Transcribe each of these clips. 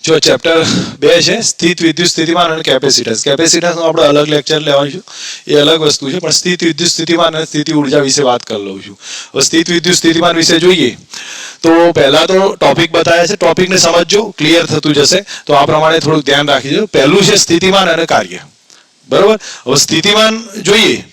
જો ચેપ્ટર 2 છે સ્થિત વિદ્યુત સ્થિતિમાન અને કેપેસિટન્સ. કેપેસિટન્સનો આપણે અલગ લેક્ચર લેવાનું છે, એ અલગ વસ્તુ છે, પણ સ્થિત વિદ્યુત સ્થિતિમાન અને સ્થિતિ ઉર્જા વિશે વાત કરી લઉં છું. હવે સ્થિત વિદ્યુત સ્થિતિમાન વિશે જોઈએ તો પહેલા તો ટોપિક બતાવ્યા છે, ટોપિકને સમજજો, ક્લિયર થતું જશે. તો આ પ્રમાણે થોડુંક ધ્યાન રાખીજો. પહેલું છે સ્થિતિમાન અને કાર્ય. બરોબર. હવે સ્થિતિમાન જોઈએ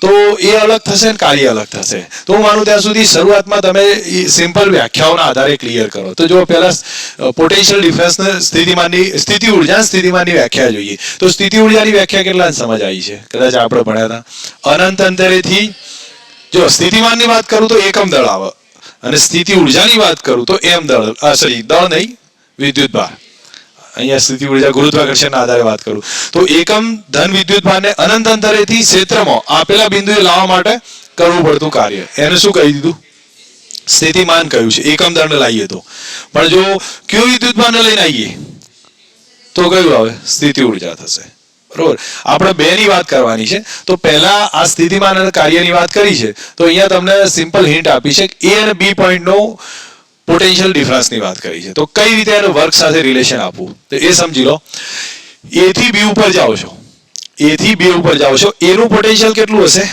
તો એ અલગ થશે ને કાર્ય અલગ થશે. તો હું માનું ત્યાં સુધી શરૂઆતમાં તમે સિમ્પલ વ્યાખ્યાઓના આધારે ક્લિયર કરો. તો જો પહેલા પોટેન્શિયલ ડિફરન્સ સ્થિતિમાનની સ્થિતિ ઉર્જા સ્થિતિમાનની વ્યાખ્યા જોઈએ. તો સ્થિતિ ઉર્જાની વ્યાખ્યા કેટલા સમજ આવી છે? કદાચ આપણે ભણ્યા હતા. અનંત અંતરેથી જો સ્થિતિમાનની વાત કરું તો એકમ દળ આવે, અને સ્થિતિ ઉર્જાની વાત કરું તો એમ દળ, સોરી દળ નહીં, વિદ્યુત ભાર. અહીંયા સ્થિતિ ઉર્જા ગુરુત્વાકર્ષણના આધારે વાત કરું તો એકમ ધન વિદ્યુત ભારને અનંત અંતરેથી ક્ષેત્રમાં આપેલા બિંદુએ લાવવા માટે કરવું પડતું કાર્ય, એને શું કહી દીધું? સ્થિતિમાન કહ્યું છે. એકમ દળને લાવીએ તો. પણ જો ક્યુ વિદ્યુત ભારને લઈને આવીએ તો કયું આવે? સ્થિતિ ઉર્જા થશે. બરોબર. આપણે બે ની વાત કરવાની છે. તો પહેલા આ સ્થિતિમાન અને કાર્યની વાત કરી છે. તો અહીંયા તમને સિમ્પલ હિન્ટ આપી છે કે એ અને બી પોઈન્ટનો પોટેન્શિયલ ડિફરન્સની વાત કરી છે. તો કઈ રીતે એનું વર્ક સાથે રિલેશન આપવું તો એ સમજી લો. એ થી બી ઉપર જાઓ છો, એ થી બી ઉપર જાઓ છો, એનું પોટેન્શિયલ કેટલું હશે?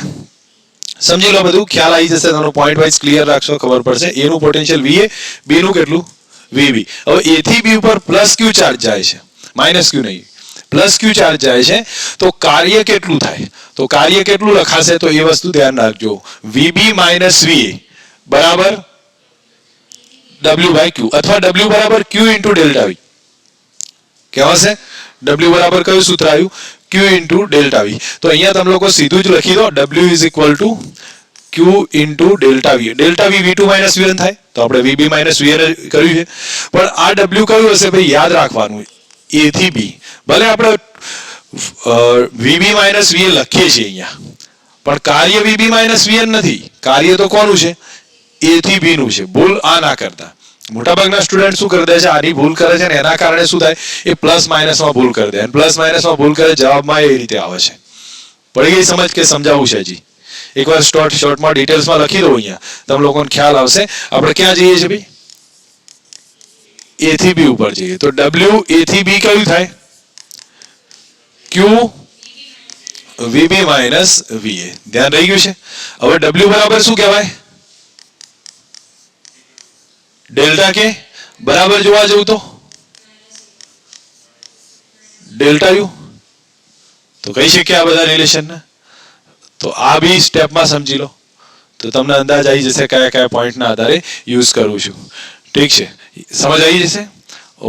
સમજી લો, બધું ખ્યાલ આવી જશે. તમને પોઈન્ટ વાઇઝ ક્લિયર રાખશો, ખબર પડશે. એનું પોટેન્શિયલ વીએ, બી નું કેટલું? વીબી. હવે એ થી બી ઉપર પ્લસ ક્યુ ચાર્જ જાય છે, માઇનસ ક્યુ નહીં, પ્લસ ક્યુ ચાર્જ જાય છે. તો કાર્ય કેટલું થાય? તો કાર્ય કેટલું લખાશે? તો એ વસ્તુ ધ્યાન રાખજો. વીબી માઇનસ વીએ બરાબર W by Q, અથવા W બરાબર Q into delta V. કેવા છે? W બરાબર કયું સૂત્ર આવ્યું? Q into delta V. તો અહીંયા તમે લોકો સીધું જ લખી દો W is equal to Q into delta V. delta V V2 minus V1 થાય. તો આપણે VB minus VN કર્યું છે. પણ આ W કયું હશે ભાઈ? યાદ રાખવાનું, A થી B. ભલે આપણે VB minus VN લખીએ છીએ અહીંયા, પણ કાર્ય VB minus VN નથી. કાર્ય તો કોનું છે? એ થી બી નું છે. ભૂલ આ ના કરતા. મોટાભાગના સ્ટુડન્ટ શું કરી દે છે? આની ભૂલ કરે છે ને એના કારણે શું થાય? એ પ્લસ માઇનસમાં ભૂલ કરી દે, અને પ્લસ માઇનસમાં ભૂલ કરે, જવાબમાં એ રીતે આવે છે. પડી ગઈ સમજ કે સમજાવવું છે હજી? એકવાર શોર્ટમાં ડિટેલ્સમાં લખી દો, અહીંયા તમે લોકોને ખ્યાલ આવશે. આપણે ક્યાં જઈએ છીએ ભાઈ? એ થી બી ઉપર જઈએ. તો W એ થી બી કયું થાય? Q VB minus VA. ધ્યાન રહી ગયું છે? હવે W બરાબર શું કહેવાય? ડેલ્ટા કે બરાબર જોવા જવું તો ડેલ્ટા યુ. તો કહી શકીએ આ બધા રિલેશન ને. તો આ બી સ્ટેપમાં સમજી લો તો તમને અંદાજ આવી જશે કયા કયા પોઈન્ટના આધારે યુઝ કરું છું. ઠીક છે, સમજ આવી જશે?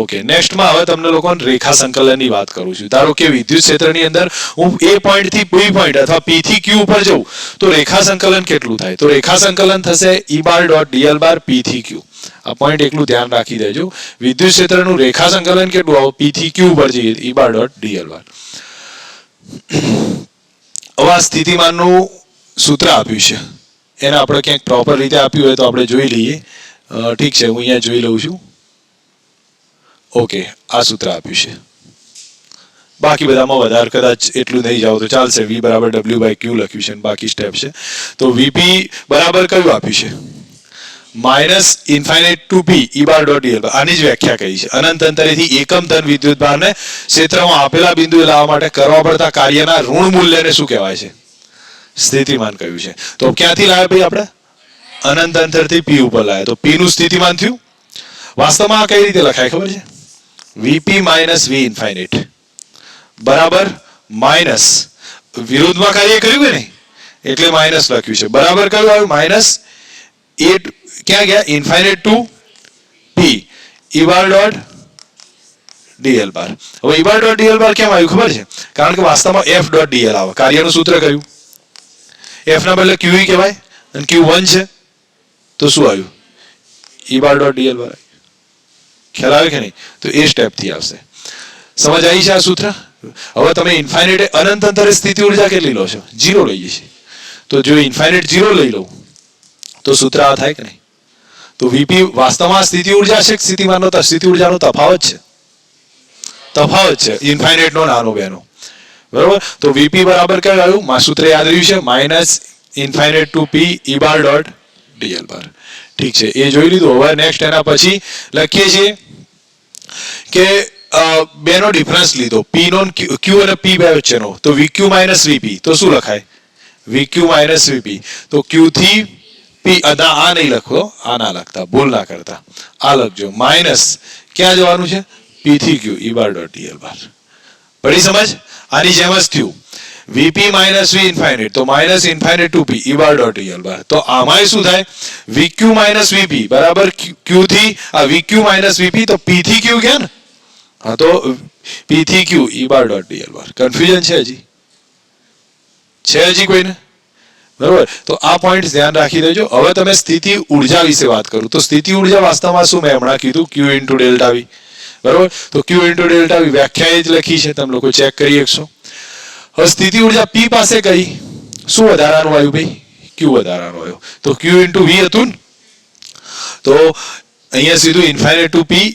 ઓકે. નેક્સ્ટમાં હવે તમને લોકોને રેખા સંકલનની વાત કરું છું. ધારો કે વિદ્યુત ક્ષેત્રની અંદર હું એ પોઈન્ટ થી બી પોઈન્ટ અથવા પી થી ક્યુ ઉપર જઉં તો રેખા સંકલન કેટલું થાય? તો રેખા સંકલન થશે E બાર ડોટ DL બાર પી થી ક્યુ. આ પોઈન્ટ એકલું ધ્યાન રાખી દેજો. વિદ્યુત ક્ષેત્રનું રેખા સંકલન કેટલું આવે? પી થી ક્યુ ઉપર જઈએ, E બાર ડોટ DL બાર. હવે આ સ્થિતિમાનનું સૂત્ર આપ્યું છે, એને આપણે ક્યાંક પ્રોપર રીતે આપ્યું હોય તો આપણે જોઈ લઈએ. ઠીક છે, હું અહીંયા જોઈ લઉં છું. ઓકે, આ સૂત્ર આપ્યું છે. બાકી બધામાં વધારે કદાચ એટલું નહીં જાવ તો ચાલશે. V બરાબર W by Q લખ્યું છે, બાકી સ્ટેપ છે. તો VP બરાબર કયું આપ્યું છે? માઇનસ ઇન્ફાઇનાઇટ ટુ પી E બાર ડોટ DL. આની જ વ્યાખ્યા કહી છે. અનંત અંતરેથી એકમ ધન વિદ્યુત ભારને ક્ષેત્રમાં આપેલા બિંદુએ લાવવા માટે કરવા પડતા કાર્યના ઋણ મૂલ્યને શું કહેવાય છે? સ્થિતિમાન કહ્યું છે. તો ક્યાંથી લાવ્યા ભાઈ આપણે? અનંત અંતરથી P ઉપર લાવ્યા. તો P નું સ્થિતિમાન થયું. વાસ્તવમાં આ કઈ રીતે લખાય ખબર છે? VP માઇનસ V ઇન્ફાઇનાઇટ બરાબર માઇનસ વિરુદ્ધમાં કાર્ય કર્યું કે નહીં એટલે માઇનસ લખ્યું છે. બરાબર કયું આવ્યું? માઇનસ 8 ક્યાં ગયા? Infinite to P E bar dot DL બાર. હવે E બાર ડોટ DL બાર કેમ આવ્યું ખબર છે? કારણ કે વાસ્તવમાં F ડોટ DL આવે. કાર્યનું સૂત્ર કયું? F ના બદલે QE કહેવાય અને Q1 છે તો શું આવ્યું? E બાર ડોટ DL બાર. ખ્યાલ આવે કે નહીં? તો એ સ્ટેપ થી આવશે. સમજ આવી છે આ સૂત્ર? હવે તમે ઇન્ફાઇનાઇટ અનંત અંતરે સ્થિતિ ઉર્જા કેટલી લો છો? 0 લઈએ છીએ. તો જો ઇન્ફાઇનાઇટ 0 લઈ લઉં તો સૂત્ર આ થાય કે નહીં? તો VP વાસ્તવમાં સ્થિતિ ઉર્જા છે, સ્થિતિમાનનો સ્થિતિ ઉર્જાનો તફાવત છે. તફાવત છે ઇન્ફાઇનાઇટ નો નાનો બેનો. બરોબર. તો VP બરાબર કયું આવ્યું? માં સૂત્ર યાદ રહ્યું છે? Minus infinite to P E bar dot DL bar. ઠીક છે, એ જોઈ લીધું. હવે નેક્સ્ટ એના પછી લખીએ છીએ કે બેનો ડિફરન્સ લીધો, પી નો ક્યુ અને પી બે વચ્ચેનો, તો વીક્યુ માઇનસ વીપી તો શું લખાય? વીક્યુ માઇનસ વીપી. તો ક્યુ થી પી, આ નહીં લખો, આ ના લખતા, ભૂલ ના કરતા, આ લખજો. માઇનસ ક્યાં જવાનું છે? પી થી ક્યુ, ઈ બાર ડોટ ડીએલ બાર. પડી સમજ? આની જેમ જ થયું. વીપી માઇનસ વી ઇન્ફાઇનાઇટ, તો માઇનસ ઇન્ફાઇનાઇટ ટુ પી, ઈ બાર ડોટ ડીએલ બાર. તો આમાંય શું થાય? વીક્યુ માઇનસ વીપી બરાબર ક્યુ થી આ વીક્યુ માઇનસ વીપી, તો પી થી ક્યુ ગયા ને? હા, તો પી થી ક્યુ, ઈ બાર ડોટ ડીએલ બાર. કન્ફ્યુઝન છે હજી? છે હજી કોઈને? બરોબર. તો આ પોઈન્ટ ધ્યાન રાખી દેજો. હવે તમે સ્થિતિ ઉર્જા વિશે વાત કરું તો સ્થિતિ ઉર્જા વાસ્તવમાં શું મેં હમણાં કીધું? Q into delta V. બરોબર. તો ક્યુ ઇન્ટુ ડેલ્ટા વી વ્યાખ્યા જ લખી છે, તમે લોકો ચેક કરી શકશો. હવે સ્થિતિ ઉર્જા પી પાસે કઈ શું વધારાનું આવ્યું ભાઈ? ક્યુ વધારાનું આવ્યું. તો ક્યુ ઇન્ટુ વી હતું ને, તો અહીંયા સીધું ઇન્ફાઇનાઇટ ટુ પી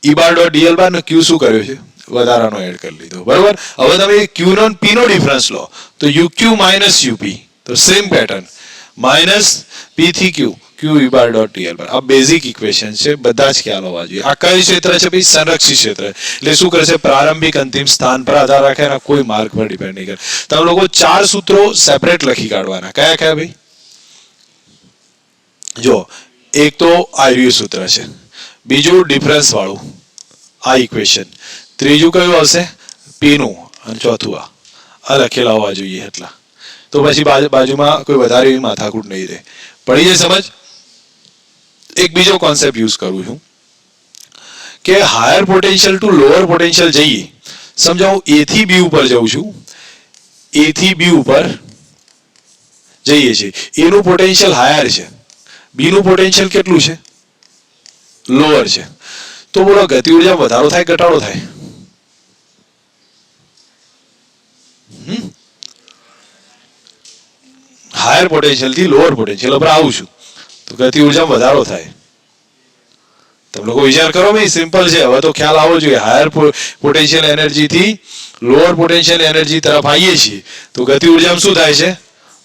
ઈ બાર ડોટ ડીએલ બાર ને ક્યુ શું કર્યો છે? વધારાનો એડ કરી લીધો. બરોબર. હવે તમે ક્યુ નો પી નો ડિફરન્સ લો તો યુ ક્યુ માઇનસ યુપી, તો સેમ પેટર્ન, માઇનસ પી થી ક્યુ, ક્યુ ઈ બાર ડોટ ડીએલ બાર. આ બેઝિક ઇક્વેશન છે, બધા જ ખ્યાલ હોવા જોઈએ. આ કઈ ક્ષેત્ર છે ભાઈ? સંરક્ષિત ક્ષેત્ર. એટલે શું કરે છે? પ્રારંભિક અંતિમ સ્થાન પર આધાર રાખે, એના કોઈ માર્ગ પર ડિપેન્ડ નહીં કરે. તમે લોકો 4 સૂત્રો સેપરેટ લખી કાઢવાના. કયા કયા ભાઈ? જો, એક તો આર્યુ સૂત્ર છે, બીજું ડિફરન્સ વાળું આ ઇક્વેશન, ત્રીજું કયું આવશે? પી નું, અને ચોથું આ લખેલા હોવા જોઈએ એટલા. તો પછી બાજુમાં કોઈ વધારે એવી માથાકૂટ નહીં રહે. પડી જાય સમજ? એક બીજો કોન્સેપ્ટ યુઝ કરું છું કે higher potential to lower potential જઈએ. સમજો હું એ થી બી ઉપર જઉં છું, એ થી બી ઉપર જઈએ છીએ, એનું પોટેન્શિયલ હાયર છે, બી નું પોટેન્શિયલ કેટલું છે? લોઅર છે. તો બોલો ગતિ ઉર્જા વધારો થાય ઘટાડો થાય? હાયર પોટેન્શિયલ થી લોઅર પોટેન્શિયલ પર આવું છું તો ગતિ ઉર્જામાં વધારો થાય. તમે લોકો વિચાર કરો ભાઈ, સિમ્પલ છે. હવે તો ખ્યાલ આવવો જોઈએ. હાયર પોટેન્શિયલ એનર્જી થી લોઅર પોટેન્શિયલ એનર્જી તરફ આવીએ છીએ તો ગતિ ઉર્જામાં શું થાય છે?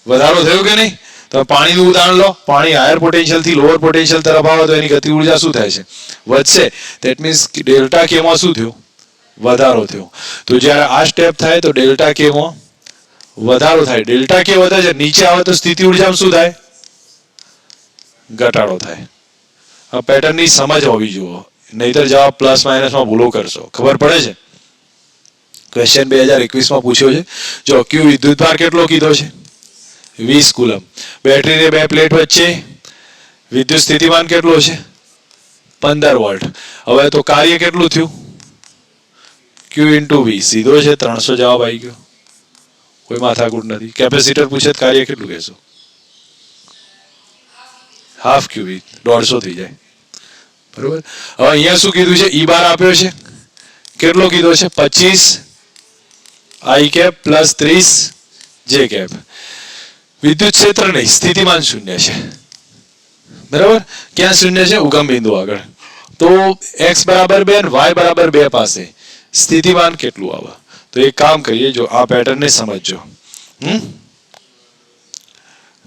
વધારો થયો કે નહીં? તમે પાણીનું ઉદાહરણ લો. પાણી હાયર પોટેન્શિયલ થી લોઅર પોટેન્શિયલ તરફ આવે તો એની ગતિ ઉર્જા શું થાય છે? વધશે. ધેટ મીન્સ ડેલ્ટા કે માં શું થયું? વધારો થયો. તો જ્યારે આ સ્ટેપ થાય તો ડેલ્ટા કે માં વધારો થાય. ડેલ્ટા કે વધે છે, નીચે આવે તો સ્થિતિ ઉર્જામાં શું થાય? ઘટાડો થાય. આ પેટર્નની સમજ હોવી જોઈએ, નહીતર જવાબ પ્લસ માઇનસમાં ભૂલો કરશો. ખબર પડે છે? ક્વેશ્ચન 2021 માં પૂછ્યો છે. જો ક્યુ વિદ્યુતભાર કેટલો કીધો છે? 20 કુલમ. બેટરીને બે પ્લેટ વચ્ચે વિદ્યુત સ્થિતિમાન કેટલો છે? 15 વોલ્ટ. હવે તો કાર્ય કેટલું થયું? Q into V. સીધો છે, 300 જવાબ આવી ગયો. કોઈ માથાકૂટ નથી. કેપેસિટર પૂછે કાર્ય કેટલું કહેશો? હાફ ક્યુ વી, 150 થઈ જાય. બરોબર. હવે અહીંયા શું કીધું છે? ઈ બાર આપ્યો છે, કેટલો કીધો છે? 25 આઈ કેપ પ્લસ 30 જે કેપ. વિદ્યુત ક્ષેત્ર નહીં, સ્થિતિમાન શૂન્ય છે. બરાબર. ક્યાં શૂન્ય છે? ઉગમ બિંદુ આગળ. તો x બરાબર 2 અને y બરાબર 2 પાસે સ્થિતિમાન કેટલું આવે? તો એક કામ કરીએ, જો આ પેટર્ન ને સમજજો.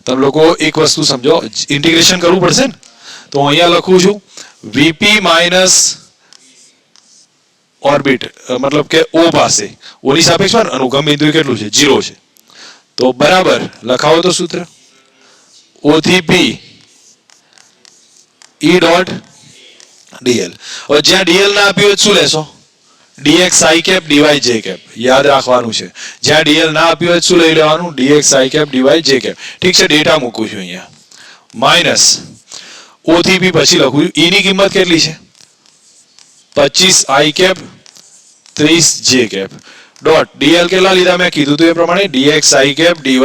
તમે લોકો એક વસ્તુ સમજો, ઇન્ટિગ્રેશન કરવું પડશે ને. તો અહીંયા લખું છું વીપી માઇનસ ઓર્બિટ, મતલબ કે ઓ પાસે, ઓની સાપેક્ષમાં અનુગમ બિંદુ કેટલું છે? 0 છે. તો બરાબર લખાવો તો સૂત્ર, ઓ થી પી ઈ ડોટ ડીએલ. હવે જ્યાં ડીએલ ના આપ્યું હોય શું લેશો? dx i cap dy j cap. યાદ રાખવાનું છે. જ્યાં dl ના આપ્યું હોય શું લઈ લેવાનું? dx i cap dy j cap. ઠીક છે, ડેટા મૂકું છું અહીંયા. માઇનસ o થી p પછી લખું છું. e ની કિંમત કેટલી છે? 25 i cap 30 j cap. Dot dl કેટલા લીધા મેં કીધું હતું એ પ્રમાણે? dx i cap dy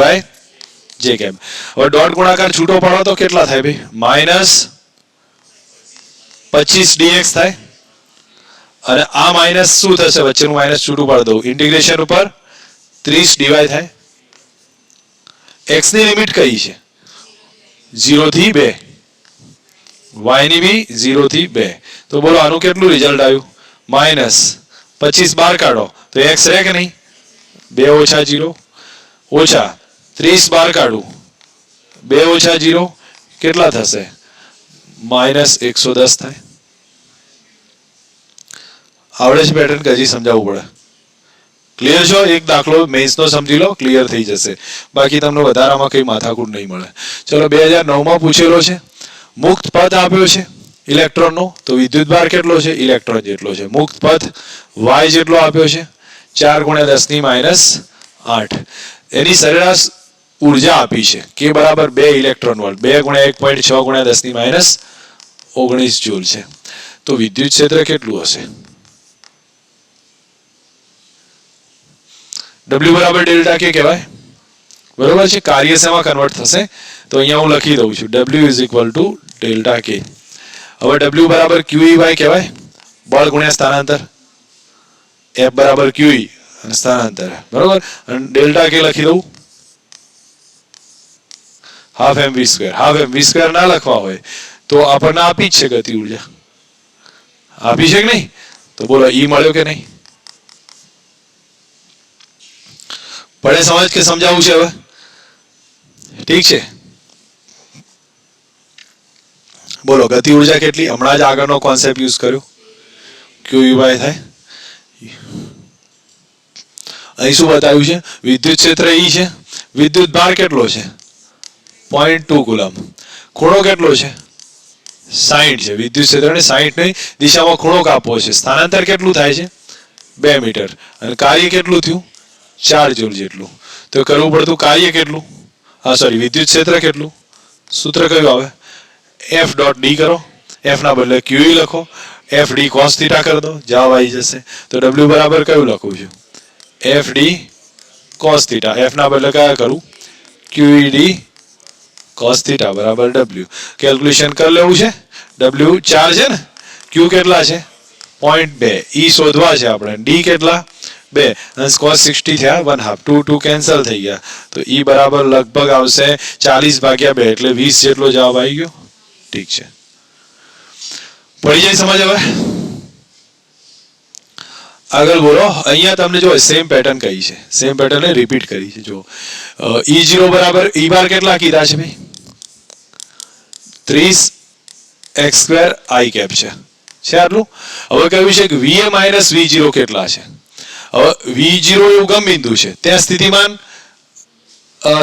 j cap. હવે ડોટ ગુણાકાર છૂટો પાડો તો કેટલા થાય ભાઈ? માઇનસ 25 dx થાય. અને આ માઇનસ શું થશે? વચ્ચેનું માઇનસ છૂટું પાડી દઉં. ઇન્ટિગ્રેશન ઉપર 30 ડીવાય થાય. x ની લિમિટ કઈ છે? 0 થી 2. y ની બી 0 થી 2. તો બોલો આનું કેટલું રિઝલ્ટ આવ્યું? માઇનસ 25 બહાર કાઢો તો x રહે કે નહીં? 2 ઓછા 0 ઓછા 30 બહાર કાઢું 2 ઓછા 0 કેટલા થશે? માઇનસ 110 થાય. આવડે છે પેટર્ન કે હજી સમજાવવું પડે? ક્લિયર છો? એક દાખલો મેન્સનો સમજી લો, ક્લિયર થઈ જશે. બાકી તમને વધારામાં કઈ માથાકૂટ નહીં મળે. ચલો 2009 માં પૂછેલો છે. મુક્ત પથ આપ્યો છે ઇલેક્ટ્રોનનો, તો વિદ્યુતભાર કેટલો છે? ઇલેક્ટ્રોન જેટલો છે. મુક્ત પથ y જેટલો આપ્યો છે, 4 × 10⁸. એની સરેરાશ ઉર્જા આપી છે કે બરાબર 2 ઇલેક્ટ્રોન વોલ્ટ, 2 × 1.6 × 10⁻19 જૂલ છે. તો વિદ્યુત ક્ષેત્ર કેટલું હશે? W બરાબર ડેલ્ટા કે કહેવાય, બરોબર છે. કાર્ય શેમાં કન્વર્ટ થશે? તો અહીંયા હું લખી દઉં છું W = ડેલ્ટા કે. હવે W બરાબર QE કહેવાય, બળ ગુણ્યા સ્થાનાંતર. F બરાબર QE અને સ્થાનાંતર, બરોબર. અને ડેલ્ટા કે લખી દઉં ½ mv². ½ mv² ના લખવા હોય તો આપણને આપી જ છે ગતિ ઉર્જા, આપી છે કે નહીં? તો બોલો E મળ્યો કે નહીં? પડે સમજ કે સમજાવવું છે હવે? ઠીક છે, બોલો ગતિ ઉર્જા કેટલી? હમણાં જ આગળનો કોન્સેપ્ટ યુઝ કર્યો, QE થાય. અહીં શું બતાવ્યું છે? વિદ્યુત ક્ષેત્ર E છે, વિદ્યુત ભાર કેટલો છે? 0.2 કુલમ. ખૂણો કેટલો છે? 60 છે. વિદ્યુત ક્ષેત્રને 60 ની દિશામાં ખૂણો કાપવો છે. સ્થાનાંતર કેટલું થાય છે? 2 મીટર. અને કાર્ય કેટલું થયું? 4 જૂલ જેટલું. તો કરવું પડતું કાર્ય કેટલું? સોરી, વિદ્યુત ક્ષેત્ર કેટલું? સૂત્ર કયું આવે? F.D કરો, F ના બદલે QE લખો, FD cos θ કરી દો, જવાબ આવી જશે. તો W બરાબર કયું લખું છું? FD cos θ. F ના બદલે કયા કરું? QED cos θ બરાબર W. કેલ્ક્યુલેશન કરી લેવું છે. W 4 છે ને, Q કેટલા છે? 0.2. E શોધવા છે આપણે. D કેટલા? 2. અને cos 60 થયા 1/2. 2 કેન્સલ થઈ ગયા. તો E બરાબર લગભગ આવશે 40/2 એટલે 20 જેટલો જવાબ આવી ગયો. ઠીક છે, પડી જાય સમજ હવે? આગળ બોલો. અહીંયા તમને જો સેમ પેટર્ન કહી છે, સેમ પેટર્ન રિપીટ કરી છે. જો E0 બરાબર E બાર કેટલા કીધા છે ભાઈ? 30x² I કેપ છે આટલું. હવે કહ્યું છે કે VA - V0 કેટલા છે? હવે V0 એ ઉગમ બિંદુ છે, ત્યાં સ્થિતિમાન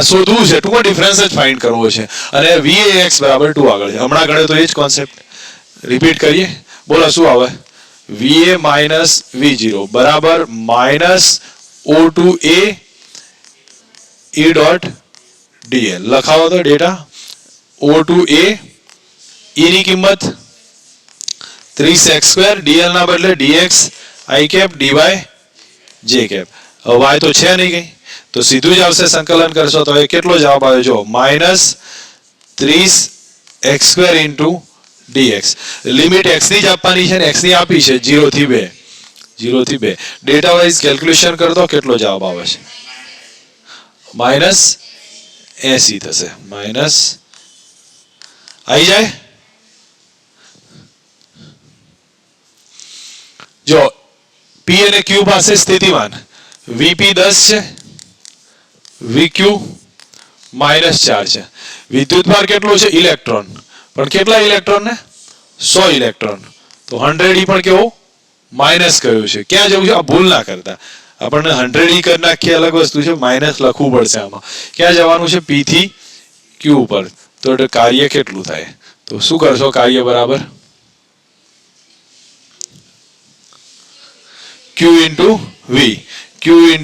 શોધવું છે, ટૂંકો ડિફરન્સ જ ફાઇન્ડ કરવો છે. અને VAX બરાબર 2 આગળ છે. હમણાં ગણ્યો તો એ જ કોન્સેપ્ટ રિપીટ કરીએ. બોલો શું આવે? VA - V0 બરાબર -O2A E.dl. લખાવો તો ડેટા. O2A E ની કિંમત 30x², dl ના બદલે dx I cap dy j cap. હવે y તો છે નહીં કઈ, તો સીધું જ આવશે. સંકલન કરશો તો એ કેટલો જવાબ આવે? જો -30x² × dx. લિમિટ x ની જ આપવાની છે ને, x ની આપી છે 0 થી 2. 0 થી 2 ડેટા વાઇઝ કેલ્ક્યુલેશન કર દો, કેટલો જવાબ આવે છે? -80 થશે. માઇનસ આવી જાય. જો P અને Q પાસે સ્થિતિમાન VP 10 છે, VQ -4 છે. વિદ્યુતભાર કેટલો છે? ઇલેક્ટ્રોન. પણ કેટલા ઇલેક્ટ્રોન ને? 100 ઇલેક્ટ્રોન. તો 100 E પણ કેવો? માઇનસ કયો છે? ક્યાં જવું છે? આ ભૂલ ના કરતા. આપણને 100 E કરી નાખીએ અલગ વસ્તુ છે, માઇનસ લખવું પડશે આમાં. ક્યાં જવાનું છે? P થી Q ઉપર. તો કાર્ય કેટલું થાય? તો શું કરશો? કાર્ય બરાબર Q × V, Q ×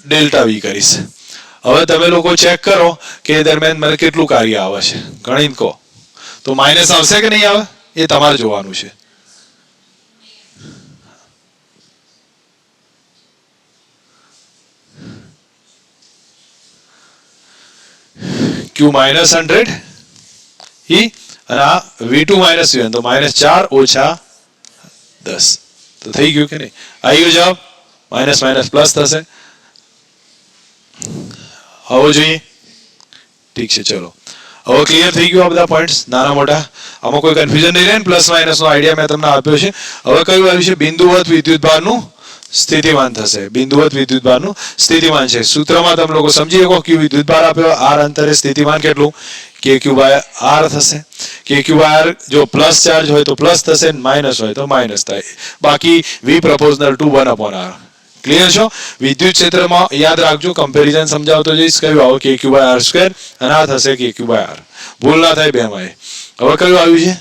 delta V કરીશ. હવે તમે લોકો ચેક કરો કે એ દરમિયાન મને કેટલું કાર્ય આવે છે, ગણીને કહો. તો માઇનસ આવશે કે નહીં આવે એ તમારે જોવાનું છે. Q -100 E અને આ V2 - V1 તો -4 - 10. તો થઈ ગયું કે નહીં? આવી ગયો જવાબ. માઇનસ માઇનસ પ્લસ થશે. આવો જોઈએ. ઠીક છે, ચલો હવે ક્લિયર થઈ ગયું આ બધા પોઈન્ટ્સ નાના મોટા. આમાં કોઈ કન્ફ્યુઝન નહીં રહે ને? પ્લસ માઇનસ નો આઈડિયા મેં તમને આપ્યો છે. હવે કયું આવ્યું છે? બિંદુવત વિદ્યુતભારનું સ્થિતિમાન થશે. બિંદુવત વિદ્યુતભારનું સ્થિતિમાન છે. સૂત્રમાં તમે લોકો સમજી શકો કે વિદ્યુતભાર આપ્યો, r અંતરે સ્થિતિમાન કેટલું? કે ક્યુ બાય આર થશે. કે ક્યુ બાય આર જો પ્લસ ચાર્જ હોય તો પ્લસ થશે, માઇનસ હોય તો માઇનસ થાય. બાકી વી પ્રપોઝનલ ટુ 1/r. ક્લિયર છો? વિદ્યુત ક્ષેત્રમાં યાદ રાખજો, કમ્પેરિઝન સમજાવતો જઈશ. કયું આવો કે ક્યુ બાય આર સ્ક્વેર અને આ થશે કે ક્યુ બાય આર. ભૂલ ના થાય બેમાં. હવે કયું આવ્યું છે?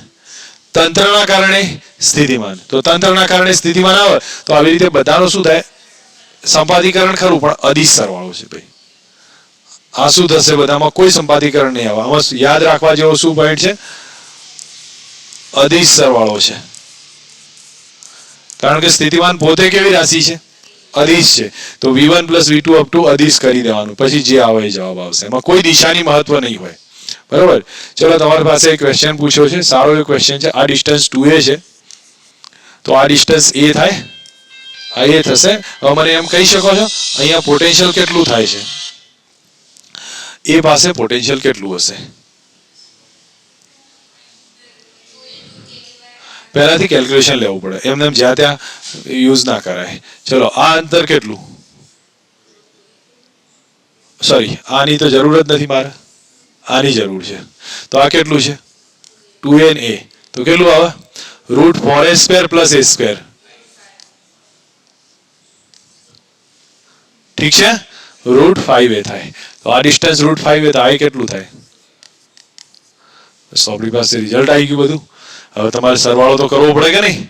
તંત્રના કારણે સ્થિતિમાન. તો તંત્રના કારણે સ્થિતિમાન આવે તો આવી રીતે બધાનો શું થાય? સંપાદીકરણ ખરું પણ અદિશ સરવાળો છે ભાઈ. આ શું થશે? બધામાં કોઈ સંપાદીકરણ નહીં આવે. આમાં યાદ રાખવા જેવો શું પોઈન્ટ છે? અદિશ સરવાળો છે. કારણ કે સ્થિતિમાન પોતે કેવી રાશિ છે? અદિશ છે. તો v1 + v2 અપ ટુ અદિશ કરી દેવાનું, પછી જે આવે એ જવાબ આવશે. એમાં કોઈ દિશાની મહત્વ નહીં હોય. બરોબર? ચલો, તમારી પાસે એક ક્વેશ્ચન પૂછ્યો છે, સારો એક ક્વેશ્ચન છે. આ ડિસ્ટન્સ 2a છે, તો આ ડિસ્ટન્સ a થાય, આ a થશે. હવે મને એમ કહી શકો છો અહીંયા પોટેન્શિયલ કેટલું થાય છે? a પાસે પોટેન્શિયલ કેટલું હશે? પહેલાથી કેલ્ક્યુલેશન લેવું પડે, એમને જ્યાં ત્યાં યુઝ ના કરાય. ચલો, આ અંતર કેટલું? સોરી, આની તો જરૂર જ નથી મારે, આની જરૂર છે. તો આ કેટલું છે? 2a ને a, તો કેટલું આવે? √4a² + a². ઠીક છે? √5a થાય. તો આ ડિસ્ટન્સ √5a, તો આ કેટલું થાય? બસ આપણી પાસે રિઝલ્ટ આવી ગયું બધું. હવે તમારે સરવાળો તો કરવો પડે કે નહીં?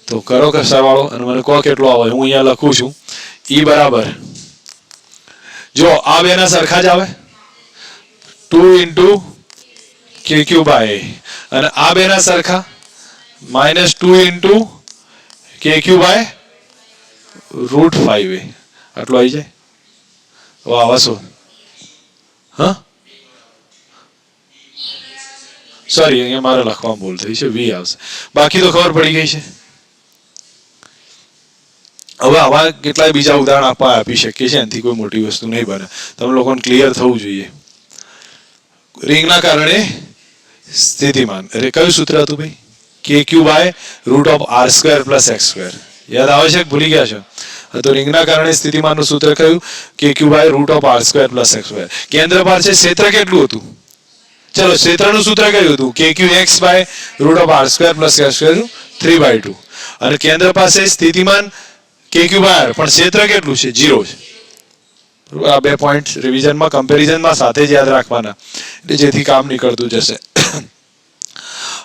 તો કરો કે સરવાળો, અને મને કહો કેટલો આવે. હું અહીંયા લખું છું E બરાબર, જો આ બેના સરખા જ આવે, 2 × kq/a, અને આ બેના સરખા -2 × kq/√5a. આટલું આવી જાય? વાહ, વાસો. હા, સોરી, અહીંયા મારે લખવામાં ભૂલ થઈ છે, વી આવશે. બાકી તો ખબર પડી ગઈ છે. હવે આવા કેટલાય બીજા ઉદાહરણ આપી શકીએ છીએ, એનાથી કોઈ મોટી વસ્તુ નહીં બને. તમે લોકોને ક્લિયર થવું જોઈએ. રિંગના કારણે સ્થિતિમાન, અરે કયું સૂત્ર હતું ભાઈ? kq/√r² + x². યાદ આવે છે કે ભૂલી ગયા છો? તો રિંગના કારણે સ્થિતિમાનનું સૂત્ર કયું? kq/√r² + x². કેન્દ્ર પર છે, ક્ષેત્ર કેટલું હતું? ચલો, ક્ષેત્રનું સૂત્ર કયું હતું? kqx/√r² + x², 3/2. અને કેન્દ્ર પાસે સ્થિતિમાન kq/r, પણ ક્ષેત્ર કેટલું છે? 0 છે. આ બે પોઈન્ટ રિવિઝનમાં, કમ્પેરિઝનમાં સાથે જ યાદ રાખવાના, એટલે જેથી કામ નીકળતું જશે.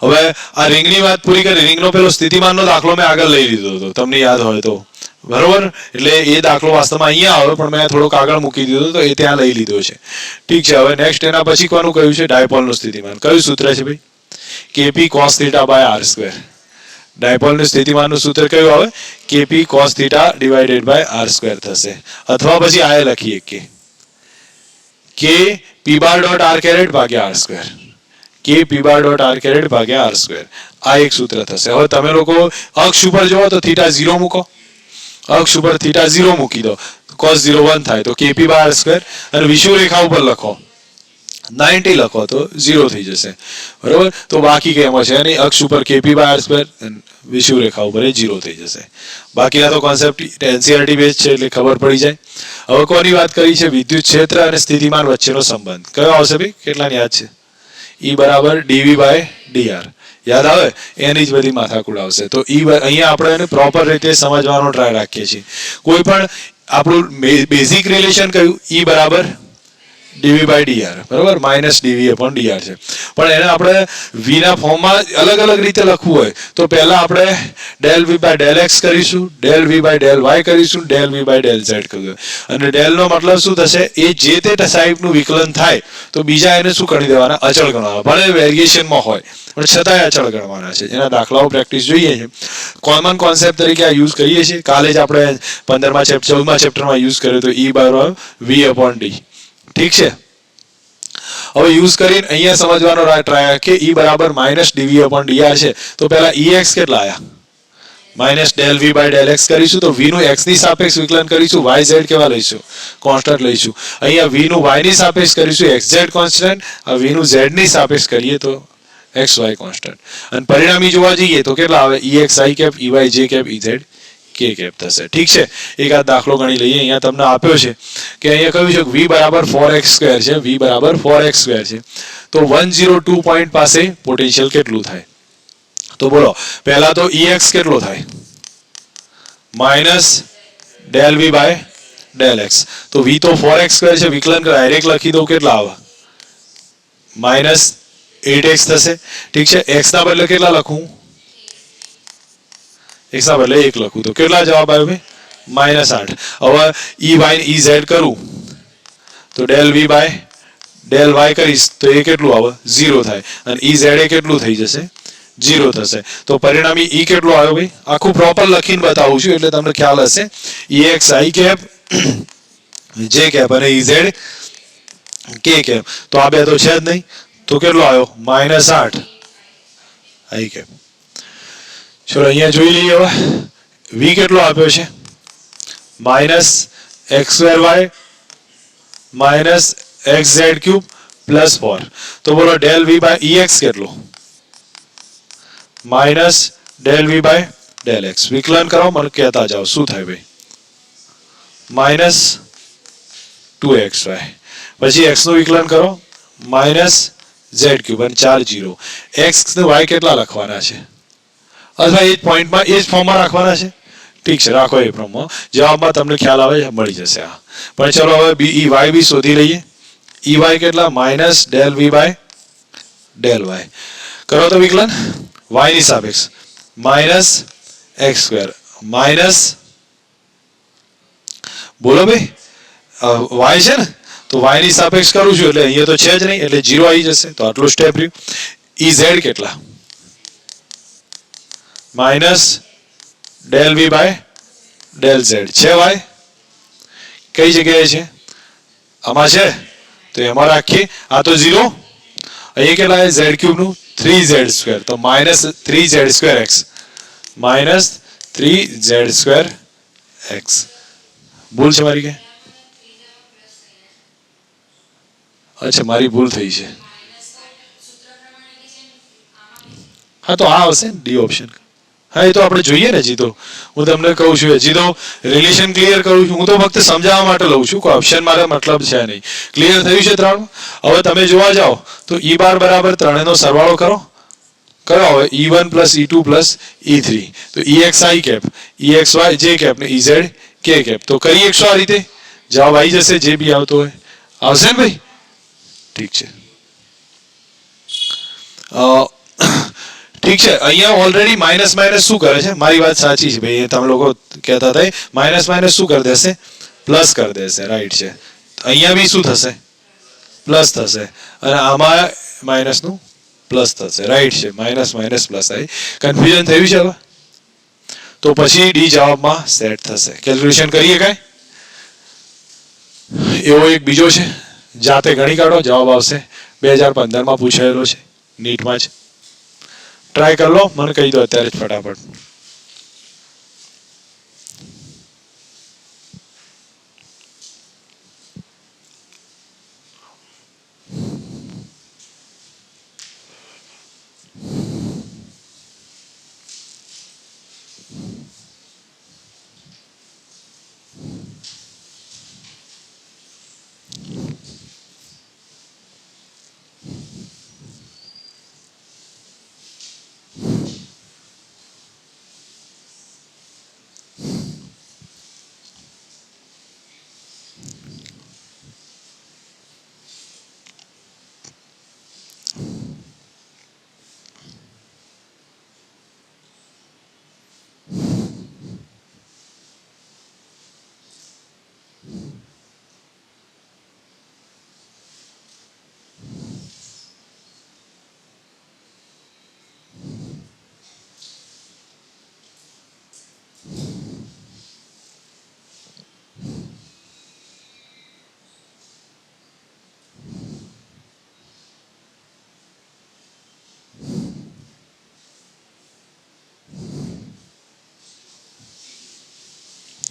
હવે આ રિંગની વાત પૂરી કરી. રિંગનો પેલો સ્થિતિમાનનો દાખલો મેં આગળ લઈ લીધો હતો, તમને યાદ હોય તો. બરોબર? એટલે એ દાખલો વાસ્તવમાં અહીંયા આવે, પણ મેં થોડોક આગળ મૂકી દીધો, તો એ ત્યાં લઈ લીધો છે. ઠીક છે. હવે નેક્સ્ટ એના પછી કોનું કહ્યું છે? ડાયપોલનું સ્થિતિમાન. કયું સૂત્ર છે ભાઈ? kp cos⁡θ/r². ડાયપોલનું સ્થિતિમાનનું સૂત્ર કયું આવે? kp cos⁡θ/r² થશે. અથવા પછી આ લખીએ કે kp⁻.r² /r². kp⁻.r² આ એક સૂત્ર થશે. હવે તમે લોકો અક્ષ ઉપર જોવો તો θ0 મૂકો, અક્ષ ઉપર θ0 મૂકી દો, cos0 1 થાય, તો kp/r². અને વિષુવ રેખા ઉપર લખો 90 લખો તો 0 થઈ જશે. બરોબર? તો બાકી કેમ છે? એની અક્ષ ઉપર kp/r², વિષુવ રેખા ઉપર એ 0 થઈ જશે. બાકીના તો કોન્સેપ્ટ NCERT બેઝ છે, એટલે ખબર પડી જાય. હવે કોની વાત કરી છે? વિદ્યુત ક્ષેત્ર અને સ્થિતિમાન વચ્ચેનો સંબંધ કયો આવશે ભાઈ? કેટલાને યાદ છે? E = dv/dr. યાદ આવે? એની જ બધી માથાકૂટ આવશે. તો અહીંયા આપણે એને પ્રોપર રીતે સમજવાનો ટ્રાય રાખીએ છીએ. કોઈ પણ આપણું બેઝિક રિલેશન કયું? E = dv/dr. બરોબર? -dv/dr છે. પણ એને આપણે v ના ફોર્મમાં અલગ અલગ રીતે લખવું હોય તો પહેલા આપણે ∂v/∂x કરીશું, ∂v/∂y કરીશું, ∂v/∂z કરીશું. અને del નો મતલબ શું થશે? એ જે તે ટાઈપનું વિકલન થાય તો બીજા એને શું કરી દેવાના? અચળ ગણવાના. ભલે વેરિએશનમાં હોય પણ છતાંય અચળ ગણવાના છે. એના દાખલાઓ પ્રેક્ટિસ જોઈએ છે. કોમન કોન્સેપ્ટ તરીકે આ યુઝ કરીએ છીએ. કાલે જ આપણે 14મા ચેપ્ટરમાં યુઝ કર્યો તો E = v/d. ઠીક છે. હવે યુઝ કરીને અહીંયા સમજવાનો ટ્રાય કે E = -dv/dr છે. તો પહેલા ex કેટલા આયા? -∂v/∂x કરીશું, તો v નું x ની સાપેક્ષ વિકલન કરીશું, yz કેવા લઈશું? કોન્સ્ટન્ટ લઈશું. અહીંયા v નું y ની સાપેક્ષ કરીશું, xz કોન્સ્ટન્ટ. આ v નું z ની સાપેક્ષ કરીએ તો xy કોન્સ્ટન્ટ. અને પરિણામી જોવા જઈએ તો કેટલા આવે? exi⁻, eyj⁻, ez⁻. કે કેપ થશે. ઠીક છે, એક આ દાખલો ગણી લઈએ. અહીંયા તમને આપ્યો છે કે અહીંયા કહ્યું છે કે v બરાબર 4x² છે, v બરાબર 4x² છે. તો 102 પોઈન્ટ પાસે પોટેન્શિયલ કેટલું થાય? તો બોલો, પહેલા તો ex કેટલો થાય? Minus del v by del x. તો v તો 4x² છે, વિકલન ડાયરેક્ટ લખી દઉં, કેટલા આવે? માઇનસ 8x થશે. ઠીક છે, x ના બદલે કેટલા લખું? x ના બદલે 1 લખું તો કેટલા જવાબ આવ્યો ભાઈ? -8. હવે e y e z કરું તો del v by del y કરીશ તો એ કેટલું આવે? 0 થાય. અને e z એ કેટલું થઈ જશે? 0 થશે. તો પરિણામી e કેટલો આવ્યો ભાઈ? આખું પ્રોપર લખીને બતાવું છું એટલે તમને ખ્યાલ હશે. ex i cap j cap અને ez k કેપ. તો આ બે તો છે જ નહીં, તો કેટલો આવ્યો? -8 i કેપ. ચલો અહીંયા જોઈ લઈએ. હવે v કેટલો આપ્યો છે? -x²y -xz³ +4. તો બોલો ડેલ v બાય ex કેટલો? Minus del v by del x. વિકલન કરો, મને કહેતા જાઓ શું થાય ભાઈ? -2xy. પછી x નું વિકલન કરો, -z³ અને 4 0. x ને y કેટલા લખવાના છે? અથવા એ જ પોઈન્ટમાં એ જ ફોર્મમાં રાખવાના છે? ઠીક છે, રાખો એ પ્રમાણે. જવાબમાં તમને ખ્યાલ આવે મળી જશે. આ પણ ચલો હવે y બી શોધી લઈએ. y કેટલા? Minus del v by del y. કરો તો વિકલન y ની સાપેક્ષ -x² માઇનસ, બોલો ભાઈ y છે ને, તો y ની સાપેક્ષ કરું છું એટલે અહીંયા તો છે જ નહીં એટલે 0 આવી જશે. તો આટલું સ્ટેપ રહ્યું. ez કેટલા? Minus del v by del z. છે y કઈ જગ્યાએ છે? આમાં છે તો એમાં રાખીએ. આ તો 0. અહીંયા કેટલા છે? z³ નું 3z². તો -3z²x -3z²x. ભૂલ છે મારી કે? અચ્છા, મારી ભૂલ થઈ છે. હા તો આ આવશે ને ડી ઓપ્શન. હા એ તો આપણે જોઈએ ને. જીતો હું તમને કહું છું, હજી તો રિલેશન ક્લિયર કરું છું. હું તો ફક્ત સમજાવવા માટે લઉં છું, કોઈ ઓપ્શન મારે મતલબ છે નહીં. ક્લિયર થયું છે 3? હવે તમે જોવા જાઓ તો e બાર બરાબર 3 નો સરવાળો કરો. હવે e1 + e2 + e3. તો ex i cap, exy j cap ને ez k કેપ. તો કરી એકશો આ રીતે, જવાબ આવી જશે જે બી આવતો હોય. આવશે ને ભાઈ? ઠીક છે. ઠીક છે, અહીંયા ઓલરેડી માઇનસ માઇનસ શું કરે છે? મારી વાત સાચી છે ભાઈ, તમે લોકો કહેતા હતા માઇનસ માઇનસ શું કરી દેશે? પ્લસ કરી દેશે. રાઈટ છે. અહીંયા બી શું થશે? પ્લસ થશે. અને આમાં માઇનસ નું પ્લસ થશે. રાઈટ છે. માઇનસ માઇનસ પ્લસ આવી. કન્ફ્યુઝન થયું છે હવે? તો પછી ડી જવાબમાં સેટ થશે. કેલ્ક્યુલેશન કરીએ કાંઈ? એવો એક બીજો છે, જાતે ગણી કાઢો, જવાબ આવશે. 2015 પૂછાયેલો છે, નીટમાં જ. ટ્રાય કરી લો, મને કહી દો અત્યારે જ ફટાફટ.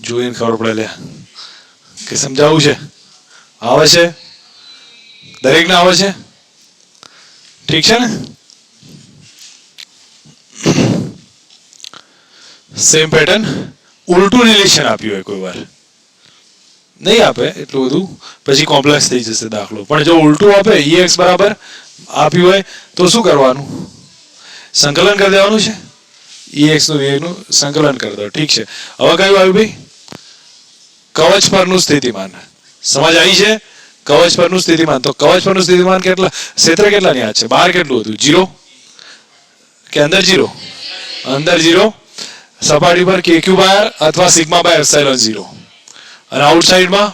જોઈને ખબર પડે લે કે સમજાવવું છે. આવે છે? દરેકને આવે છે? ઠીક છે ને? સેમ પેટર્ન ઉલટું રિલેશન આપ્યું હોય કોઈ વાર, નહીં આપે એટલું બધું, પછી કોમ્પ્લેક્સ થઈ જશે દાખલો. પણ જો ઉલટું આપે EX બરાબર આપ્યું હોય તો શું કરવાનું? સંકલન કરી દેવાનું છે. EX નું VX નું સંકલન કરી દો. ઠીક છે. હવે કયું આવ્યું ભાઈ? કવચ પરનું સ્થિતિમાન. સમજ આવી છે? કવચ પરનું સ્થિતિમાન. તો કવચ પરનું સ્થિતિમાન કેટલા, ક્ષેત્ર કેટલાની યાદ છે? બહાર કેટલું હતું? 0 કે અંદર 0? અંદર 0. સપાટી પર KQ બાર અથવા સિગ્મા બાય એપ્સિલોન 0, અને આઉટસાઇડમાં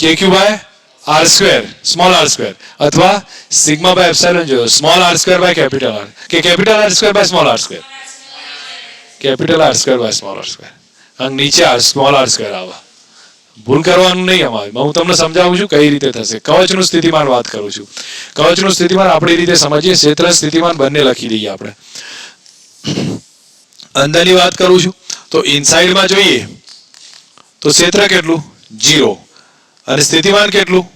KQ by R square, small r square, અથવા sigma by epsilon 0, small r square by capital R, કે capital R square by small r square, capital R square by small r square. અને નીચે small r square આવે. ભૂલ કરવાનું નહીં અમારે. હું તમને સમજાવું છું કઈ રીતે થશે. કવચનું સ્થિતિમાન વાત કરું છું. કવચનું સ્થિતિમાન આપણી રીતે સમજીએ. ક્ષેત્ર સ્થિતિમાન બંને લખી દઈએ આપણે. અંદરની વાત કરું છું તો ઇનસાઇડમાં જોઈએ તો ક્ષેત્ર કેટલું? 0, અને સ્થિતિમાન કેટલું?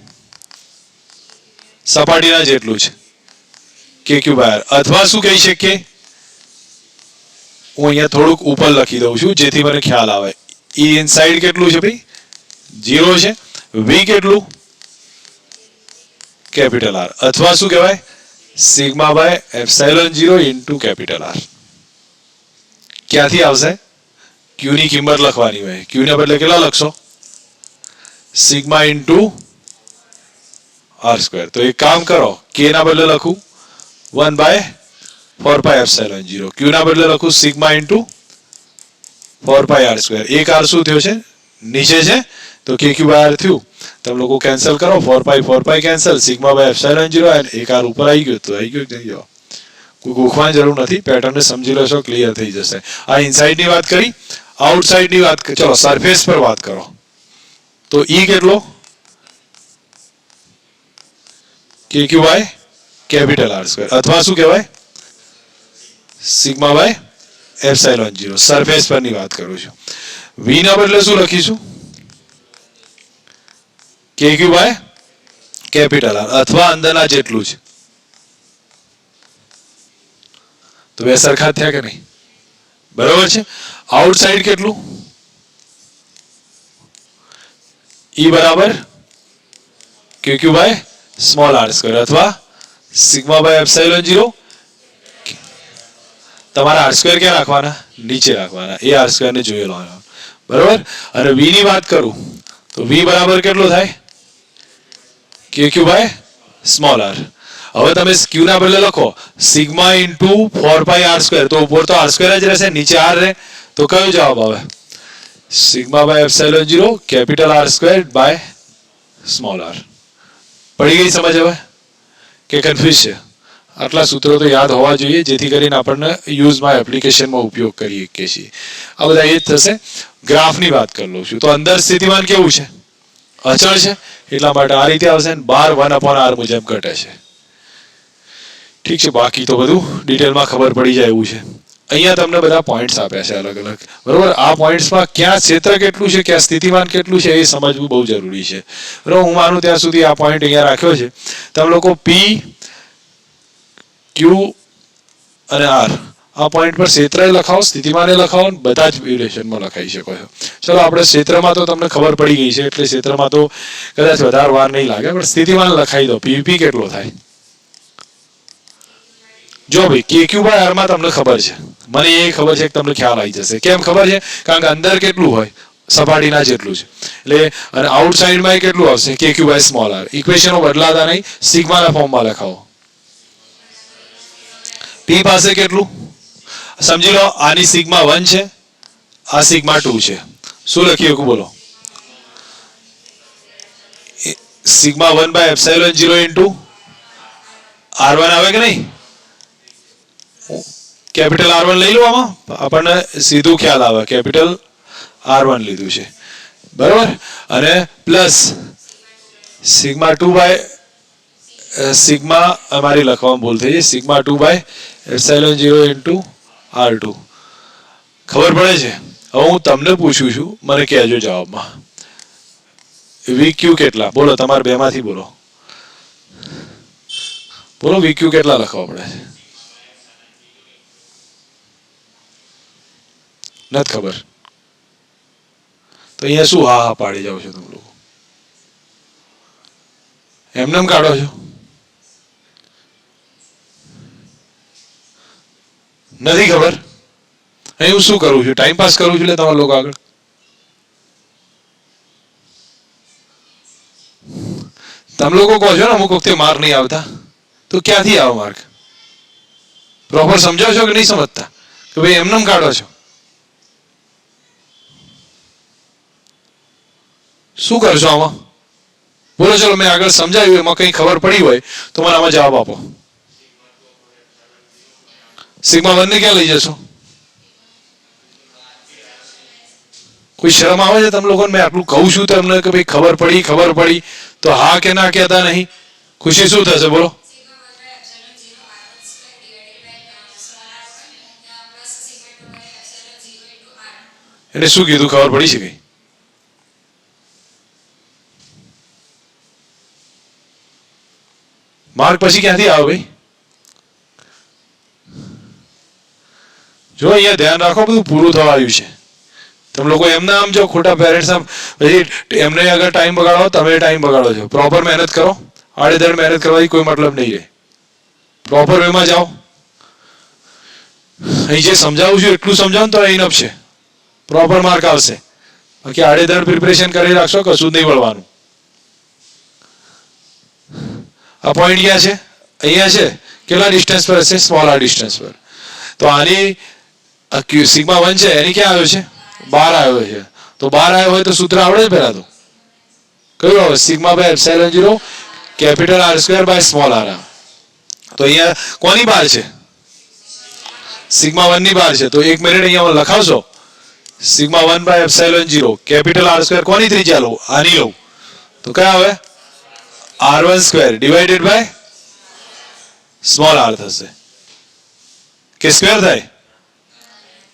સપાટીના જેટલું છે, KQ બાર. અથવા શું કહી શકીએ? હું અહીંયા થોડુંક ઉપર લખી દઉં છું જેથી મને ખ્યાલ આવે. E ઇનસાઇડ કેટલું છે ભાઈ? 0 છે. V કેટલું? કેપિટલ R, અથવા શું કહેવાય? Sigma by epsilon 0 into capital R. ક્યાંથી આવશે? Q ની કિંમત લખવાની હોય. Q ના બદલે કેટલા લખશો? Sigma into R square. તો એક કામ કરો, K ના બદલે લખું 1 બાય 4 પાઈ એપ્સિલોન 0. Q ના બદલે લખું sigma into 4 pi R square. એક R શું થયો છે? નીચે છે, તો KQ બાય R થયું. તમે લોકો કેન્સલ કરો, 4 pi cancel, sigma by epsilon 0, અને એક R ઉપર આવી ગયો. તો આવી ગયો કે નહીં ગયો? કોઈ ગોખવાની જરૂર નથી. પેટર્નને સમજી લેશો, ક્લિયર થઈ જશે. આ ઇનસાઇડની વાત કરી. આઉટસાઇડની વાત, ચલો સરફેસ પર વાત કરો. તો E કેટલો? KQ by capital R square, અથવા શું કહેવાય? Sigma by epsilon 0. સરફેસ પરની વાત કરું છું. V ના બદલે શું લખીશું? KQ બાય કેપિટલ R, અથવા અંદરના જેટલું છે. તો બે સરખા થયા કે નહીં? બરોબર છે. આઉટસાઇડ કેટલું? E બરાબર KQ by small r square, અથવા સિગ્મા બાય એપ્સિલોન 0. તમારા r સ્ક્વેર ક્યાં રાખવાના? નીચે રાખવાના. એ r સ્ક્વેર ને જોયેલો બરોબર. અને V ની વાત કરું તો V બરાબર કેટલો થાય? KQ by small r. હવે તમે Q ના બદલે લખો sigma into 4 pi R square. તો ઉપર તો R સ્ક્વેર જ રહેશે, નીચે R રહે. તો કયો જવાબ આવે? Sigma by epsilon 0 capital R square by small r. પડી ગઈ સમજ હવે કે કન્ફ્યુઝ છે? આટલા સૂત્રો તો યાદ હોવા જોઈએ જેથી કરીને આપણને યુઝમાં, એપ્લિકેશનમાં ઉપયોગ કરી શકીએ છીએ. આ બધા એ જ થશે. ગ્રાફની વાત કરી લઉં છું તો અંદર સ્થિતિમાન કેવું છે? અચળ છે. એટલા માટે આ રીતે આવશે, ને બાર 1/r મુજબ ઘટે છે. ઠીક છે. બાકી તો બધું ડિટેલમાં ખબર પડી જાય એવું છે. અહીંયા તમને બધા પોઈન્ટ્સ આપ્યા છે અલગ અલગ. બરોબર. આ પોઈન્ટ્સમાં ક્યાં ક્ષેત્ર કેટલું છે, ક્યાં સ્થિતિમાન કેટલું છે, એ સમજવું બહુ જરૂરી છે. બરોબર. હું માનું ત્યાં સુધી આ પોઈન્ટ અહીંયા રાખ્યો છે. તમે લોકો P, Q અને R આ પોઈન્ટ પર ક્ષેત્ર લખાવો, સ્થિતિમાને લખાવો, બધા જ રિલેશનમાં લખાઈ શકો છો. ચલો આપણે ક્ષેત્રમાં તો તમને ખબર પડી ગઈ છે એટલે ક્ષેત્રમાં તો કદાચ વધારે વાર નહીં લાગે, પણ સ્થિતિમાન લખાઈ દો. PVP કેટલો થાય? જો ભાઈ KQ બાય R માં તમને ખબર છે, મને એ ખબર છે કે તમને ખ્યાલ આવી જશે. કેમ ખબર છે? કારણ કે અંદર કેટલું હોય? સપાટીના જેટલું છે. એટલે અને આઉટસાઇડમાં કેટલું આવશે? KQ by small r. ઇક્વેશનો બદલાતા નહીં, સિગ્માના ફોર્મમાં લખાવો. P પાસે કેટલું? સમજી લો આની સિગ્મા 1 છે, આ સિગ્મા 2 છે. શું લખી શકું બોલો? Sigma 1 by epsilon 0 into R1 આવે કે નહીં? કેપિટલ R1 લઈ લો. આમાં આપણને સીધું ખ્યાલ આવે, કેપિટલ R1 લીધું છે. બરોબર. અને પ્લસ સિગ્મા 2 બાય સિગ્મા, અમારી લખવામાં ભૂલ થઈ છે, sigma 2 by epsilon 0 into R2. ખબર પડે છે? હવે હું તમને પૂછું છું, મને કહેજો જવાબમાં. VQ કેટલા? બોલો, તમારે બેમાંથી બોલો. બોલો VQ કેટલા લખવા પડે છે? નથી ખબર તો અહીંયા શું હા હા પાડી જાઓ છો તમે લોકો? એમનેમ કાઢો છો? નથી ખબર? અહીં હું શું કરું છું? ટાઈમ પાસ કરું છું એટલે તમારા લોકો આગળ. તમે લોકો કહો છો ને અમુક વખતે માર્ક નહીં આવતા, તો ક્યાંથી આવે માર્ક? પ્રોપર સમજાવો છો કે નહીં સમજતા? કે ભાઈ એમનેમ કાઢો છો? શું કરશો આમાં? બોલો ચલો, મેં આગળ સમજાવ્યું, એમાં કંઈ ખબર પડી હોય તો મને આમાં જવાબ આપો. સિગ્મા 1 ને ક્યાં લઈ જશો? કોઈ શરમ આવે છે તમે લોકોને? મેં આટલું કહું છું તમને કે ભાઈ ખબર પડી તો હા કે ના કહેતા નહીં. ખુશી શું થશે બોલો? એટલે શું કીધું? ખબર પડી છે કઈ? માર્ક પછી ક્યાંથી આવે ભાઈ? જો અહીંયા ધ્યાન રાખો, બધું પૂરું થવા આવ્યું છે. તમે લોકો એમને આમ જો ખોટા પેરેન્ટ્સ પછી એમને અગર ટાઈમ બગાડો, તમે ટાઈમ બગાડો છો. પ્રોપર મહેનત કરો. આડેધડ મહેનત કરવાથી કોઈ મતલબ નહીં રહે. પ્રોપર વેમાં જાઓ. અહીં જે સમજાવું છું એટલું સમજાવો તો ઇનફ છે. પ્રોપર માર્ક આવશે. બાકી આડેધડ પ્રિપરેશન કરી રાખશો, કશું જ નહીં વળવાનું. આ પોઈન્ટ ક્યાં છે? અહીંયા છે. કેટલા ડિસ્ટન્સ પર હશે? સ્મોલ આર ડિસ્ટન્સ પર. તો આની સિગ્મા 1 છે, એની ક્યાં આવ્યો છે? 12 આવ્યો છે. તો 12 આવ્યો હોય તો સૂત્ર આવડે પહેલા તો? કયું આવે? Sigma by epsilon 0 capital R square by small R. તો અહીંયા કોની બાર છે? સિગ્મા 1 ની બાર છે. તો 1 મિનિટ અહીંયા લખાવશો. Sigma 1 by epsilon 0 capital R square કોની ત્રિજ્યા લો? આની લો. તો કયા આવે? r1 square divided by small R થશે. કે સ્ક્વેર થાય?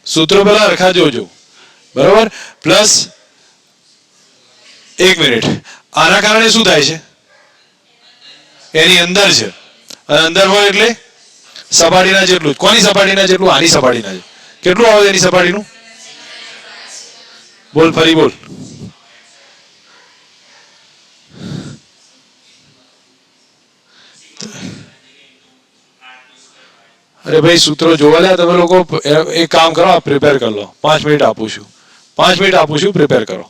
સૂત્રો પેલા રખા જોજો, બરોબર? Plus 1 minute. આના કારણે શું થાય છે? એની અંદર છે. અને અંદર હોય એટલે સપાટીના જેટલું. કોની સપાટીના જેટલું? આની સપાટીના છે. કેટલું આવે એની સપાટીનું? બોલ, ફરી બોલ. અરે ભાઈ સૂત્રો જોવા લ્યા તમે લોકો. એક કામ કરો, પ્રિપેર કરી લો. 5 મિનિટ આપું છું. 5 મિનિટ આપું છું, પ્રિપેર કરો.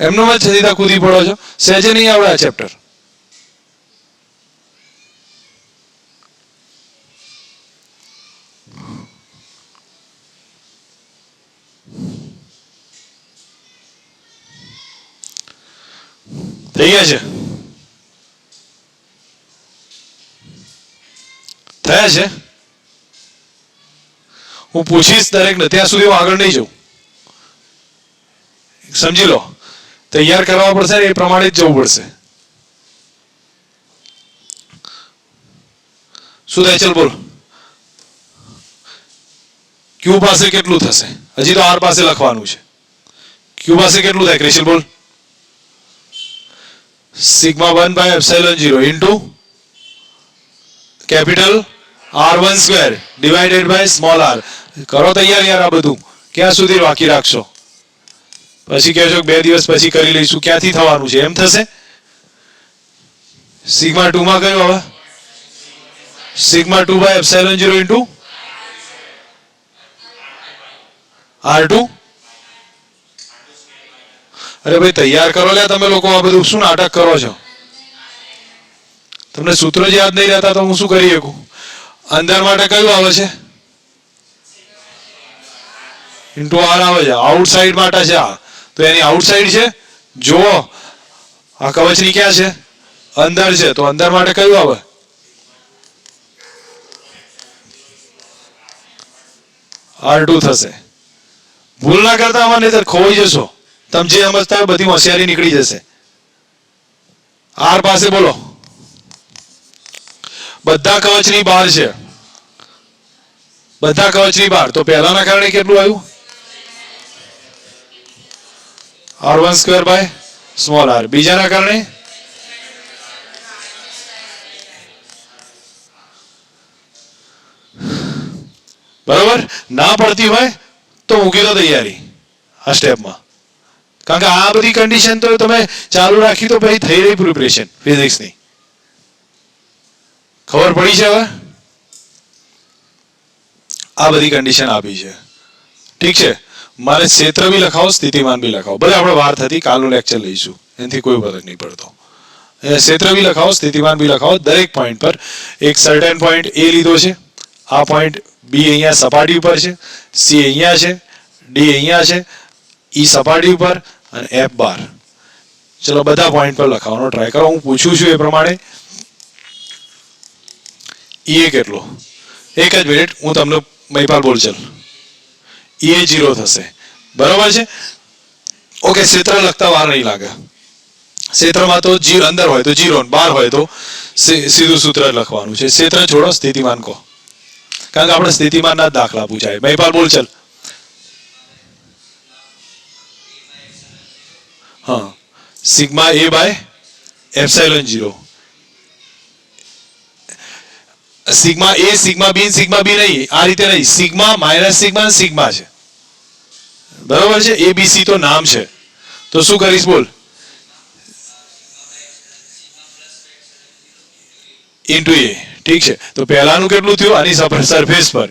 એમનો જ સીધા કૂદી પડો છો. સહેજે નહીં આવડે આ ચેપ્ટર. થઈ ગયા છે? થયા છે? હું પૂછીશ દરેકને, ત્યાં સુધી હું આગળ નહીં જાઉં. સમજી લો. તૈયાર કરવા પડશે ને એ પ્રમાણે જ જવું પડશે. શું થાય? ચલ બોલ. ક્યુ પાસે કેટલું થશે? હજી તો આર પાસે લખવાનું છે. ક્યુ પાસે કેટલું થાય? ક્રિશિલ બોલ. Sigma 1 by epsilon 0 into capital r1 square divided by small r. કરો તૈયાર યાર. આ બધું ક્યાં સુધી બાકી રાખશો? પછી કહેશો કે 2 દિવસ પછી કરી લઈશું. ક્યાંથી થવાનું છે? એમ થશે? સિગ્મા 2 માં કયું હવે? Sigma 2 by epsilon 0 into r2. અરે ભાઈ તૈયાર કરો લે તમે લોકો. આ બધું શું નાટક કરો છો? તમને સૂત્રો જ યાદ નહીં રહેતા તો હું શું કરી શકું? અંદર માટે કયું આવે છે? ઇન્ટુ આર આવે છે. આઉટસાઇડ માટે છે આ. તો એની આઉટસાઇડ છે. જુઓ આ કવચની ક્યાં છે? અંદર છે. તો અંદર માટે કયું આવે? r2 થશે. ભૂલ ના કરતા આમાં, નહીં તો ખોવાઈ જશો. તમે જે સમજતા હોય બધી હોશિયારી નીકળી જશે. આર પાસે બોલો. બધા કવચની બહાર છે. બધા કવચની બહાર. તો પહેલાના કારણે કેટલું આવ્યું? r1 square by small r. બીજાના કારણે બરોબર. ના પડતી હોય તો મૂકી દો તૈયારી આ સ્ટેપમાં, કારણ કે આ બધી કન્ડિશન તો તમે ચાલુ રાખી તો પછી થઈ રહી પ્રિપરેશન ફિઝિક્સની. ખબર પડી છે હવે? આ બધી કન્ડિશન આપી છે. ઠીક છે, મારે ક્ષેત્ર બી લખાવો, સ્થિતિમાન બી લખાવો. ભલે આપણે વાર થતી, કાલનું લેક્ચર લઈશું, એનાથી કોઈ ફરક નહીં પડતો. ક્ષેત્ર બી લખાવો, સ્થિતિમાન બી લખાવો. દરેક પોઈન્ટ પર એક સર્ટેન પોઈન્ટ એ લીધો છે. આ પોઈન્ટ બી અહીંયા સપાટી ઉપર છે, સી અહીંયા છે, ડી અહીંયા છે, ઈ સપાટી ઉપર અને એફ બાર. ચલો બધા પોઈન્ટ પર લખાવવાનો ટ્રાય કરો. હું પૂછું છું એ પ્રમાણે. ઈ એ કેટલો? એક જ મિનિટ, હું તમને મહિપાલ બોલ ચલ. ઈ એ 0 થશે, બરોબર છે? ઓકે, ક્ષેત્ર લખતા વાર નહીં લાગે. ક્ષેત્રમાં તો અંદર હોય તો 0, બહાર હોય તો સીધું સૂત્ર લખવાનું છે. ક્ષેત્ર છોડો, સ્થિતિમાન કહો, કારણ કે આપણે સ્થિતિમાનના જ દાખલા પૂછાય. મહિપાલ બોલ ચલ. હા, sigma A by epsilon 0. Sigma A, sigma B નહીં, આ રીતે નહીં. સિગ્મા માઇનસ સિગ્મા સિગ્મા છે, બરોબર છે? એ બી સી તો નામ છે, તો શું કરીશ બોલ? ઇન્ટુ એ. ઠીક છે, તો પહેલાનું કેટલું થયું? આની સરફેસ પર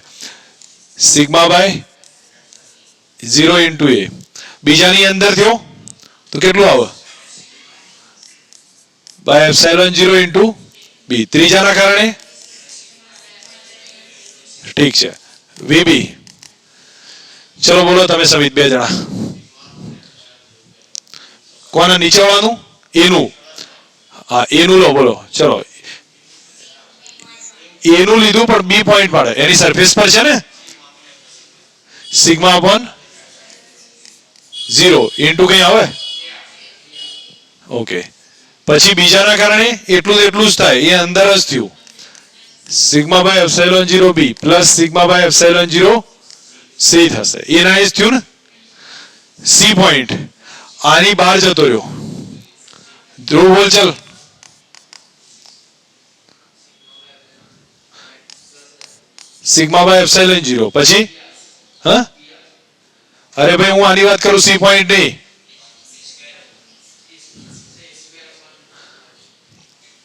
સિગ્મા બાય 0 ઇન્ટુ એ. બીજાની અંદર થયો તો કેટલું આવે? By epsilon 0 into B. ત્રીજાના કારણે ઠીક છે, વીબી. ચલો બોલો તમે સમિત, બે જણા. કોના નીચેવાળાનું? એનું. હા, એનું લો, બોલો. ચલો, એનું લીધું પણ બી પોઈન્ટ પાડે, એની સરફેસ પર છે ને. સિગ્મા અપોન 0 ઇન્ટુ કઈ આવે? ઓકે, પછી બીજાના કારણે એટલું જ થાય, એ અંદર જ થયું. Sigma by epsilon 0 B plus sigma by epsilon 0 C થશે. એના જ થયું ને. સી પોઈન્ટ આની બહાર જતો રહ્યો. ધ્રુવ બોલ ચલ. સિગ્મા બાય એપ્સાઇલોન 0 પછી હા, અરે ભાઈ હું આની વાત કરું, સી પોઈન્ટ નહીં.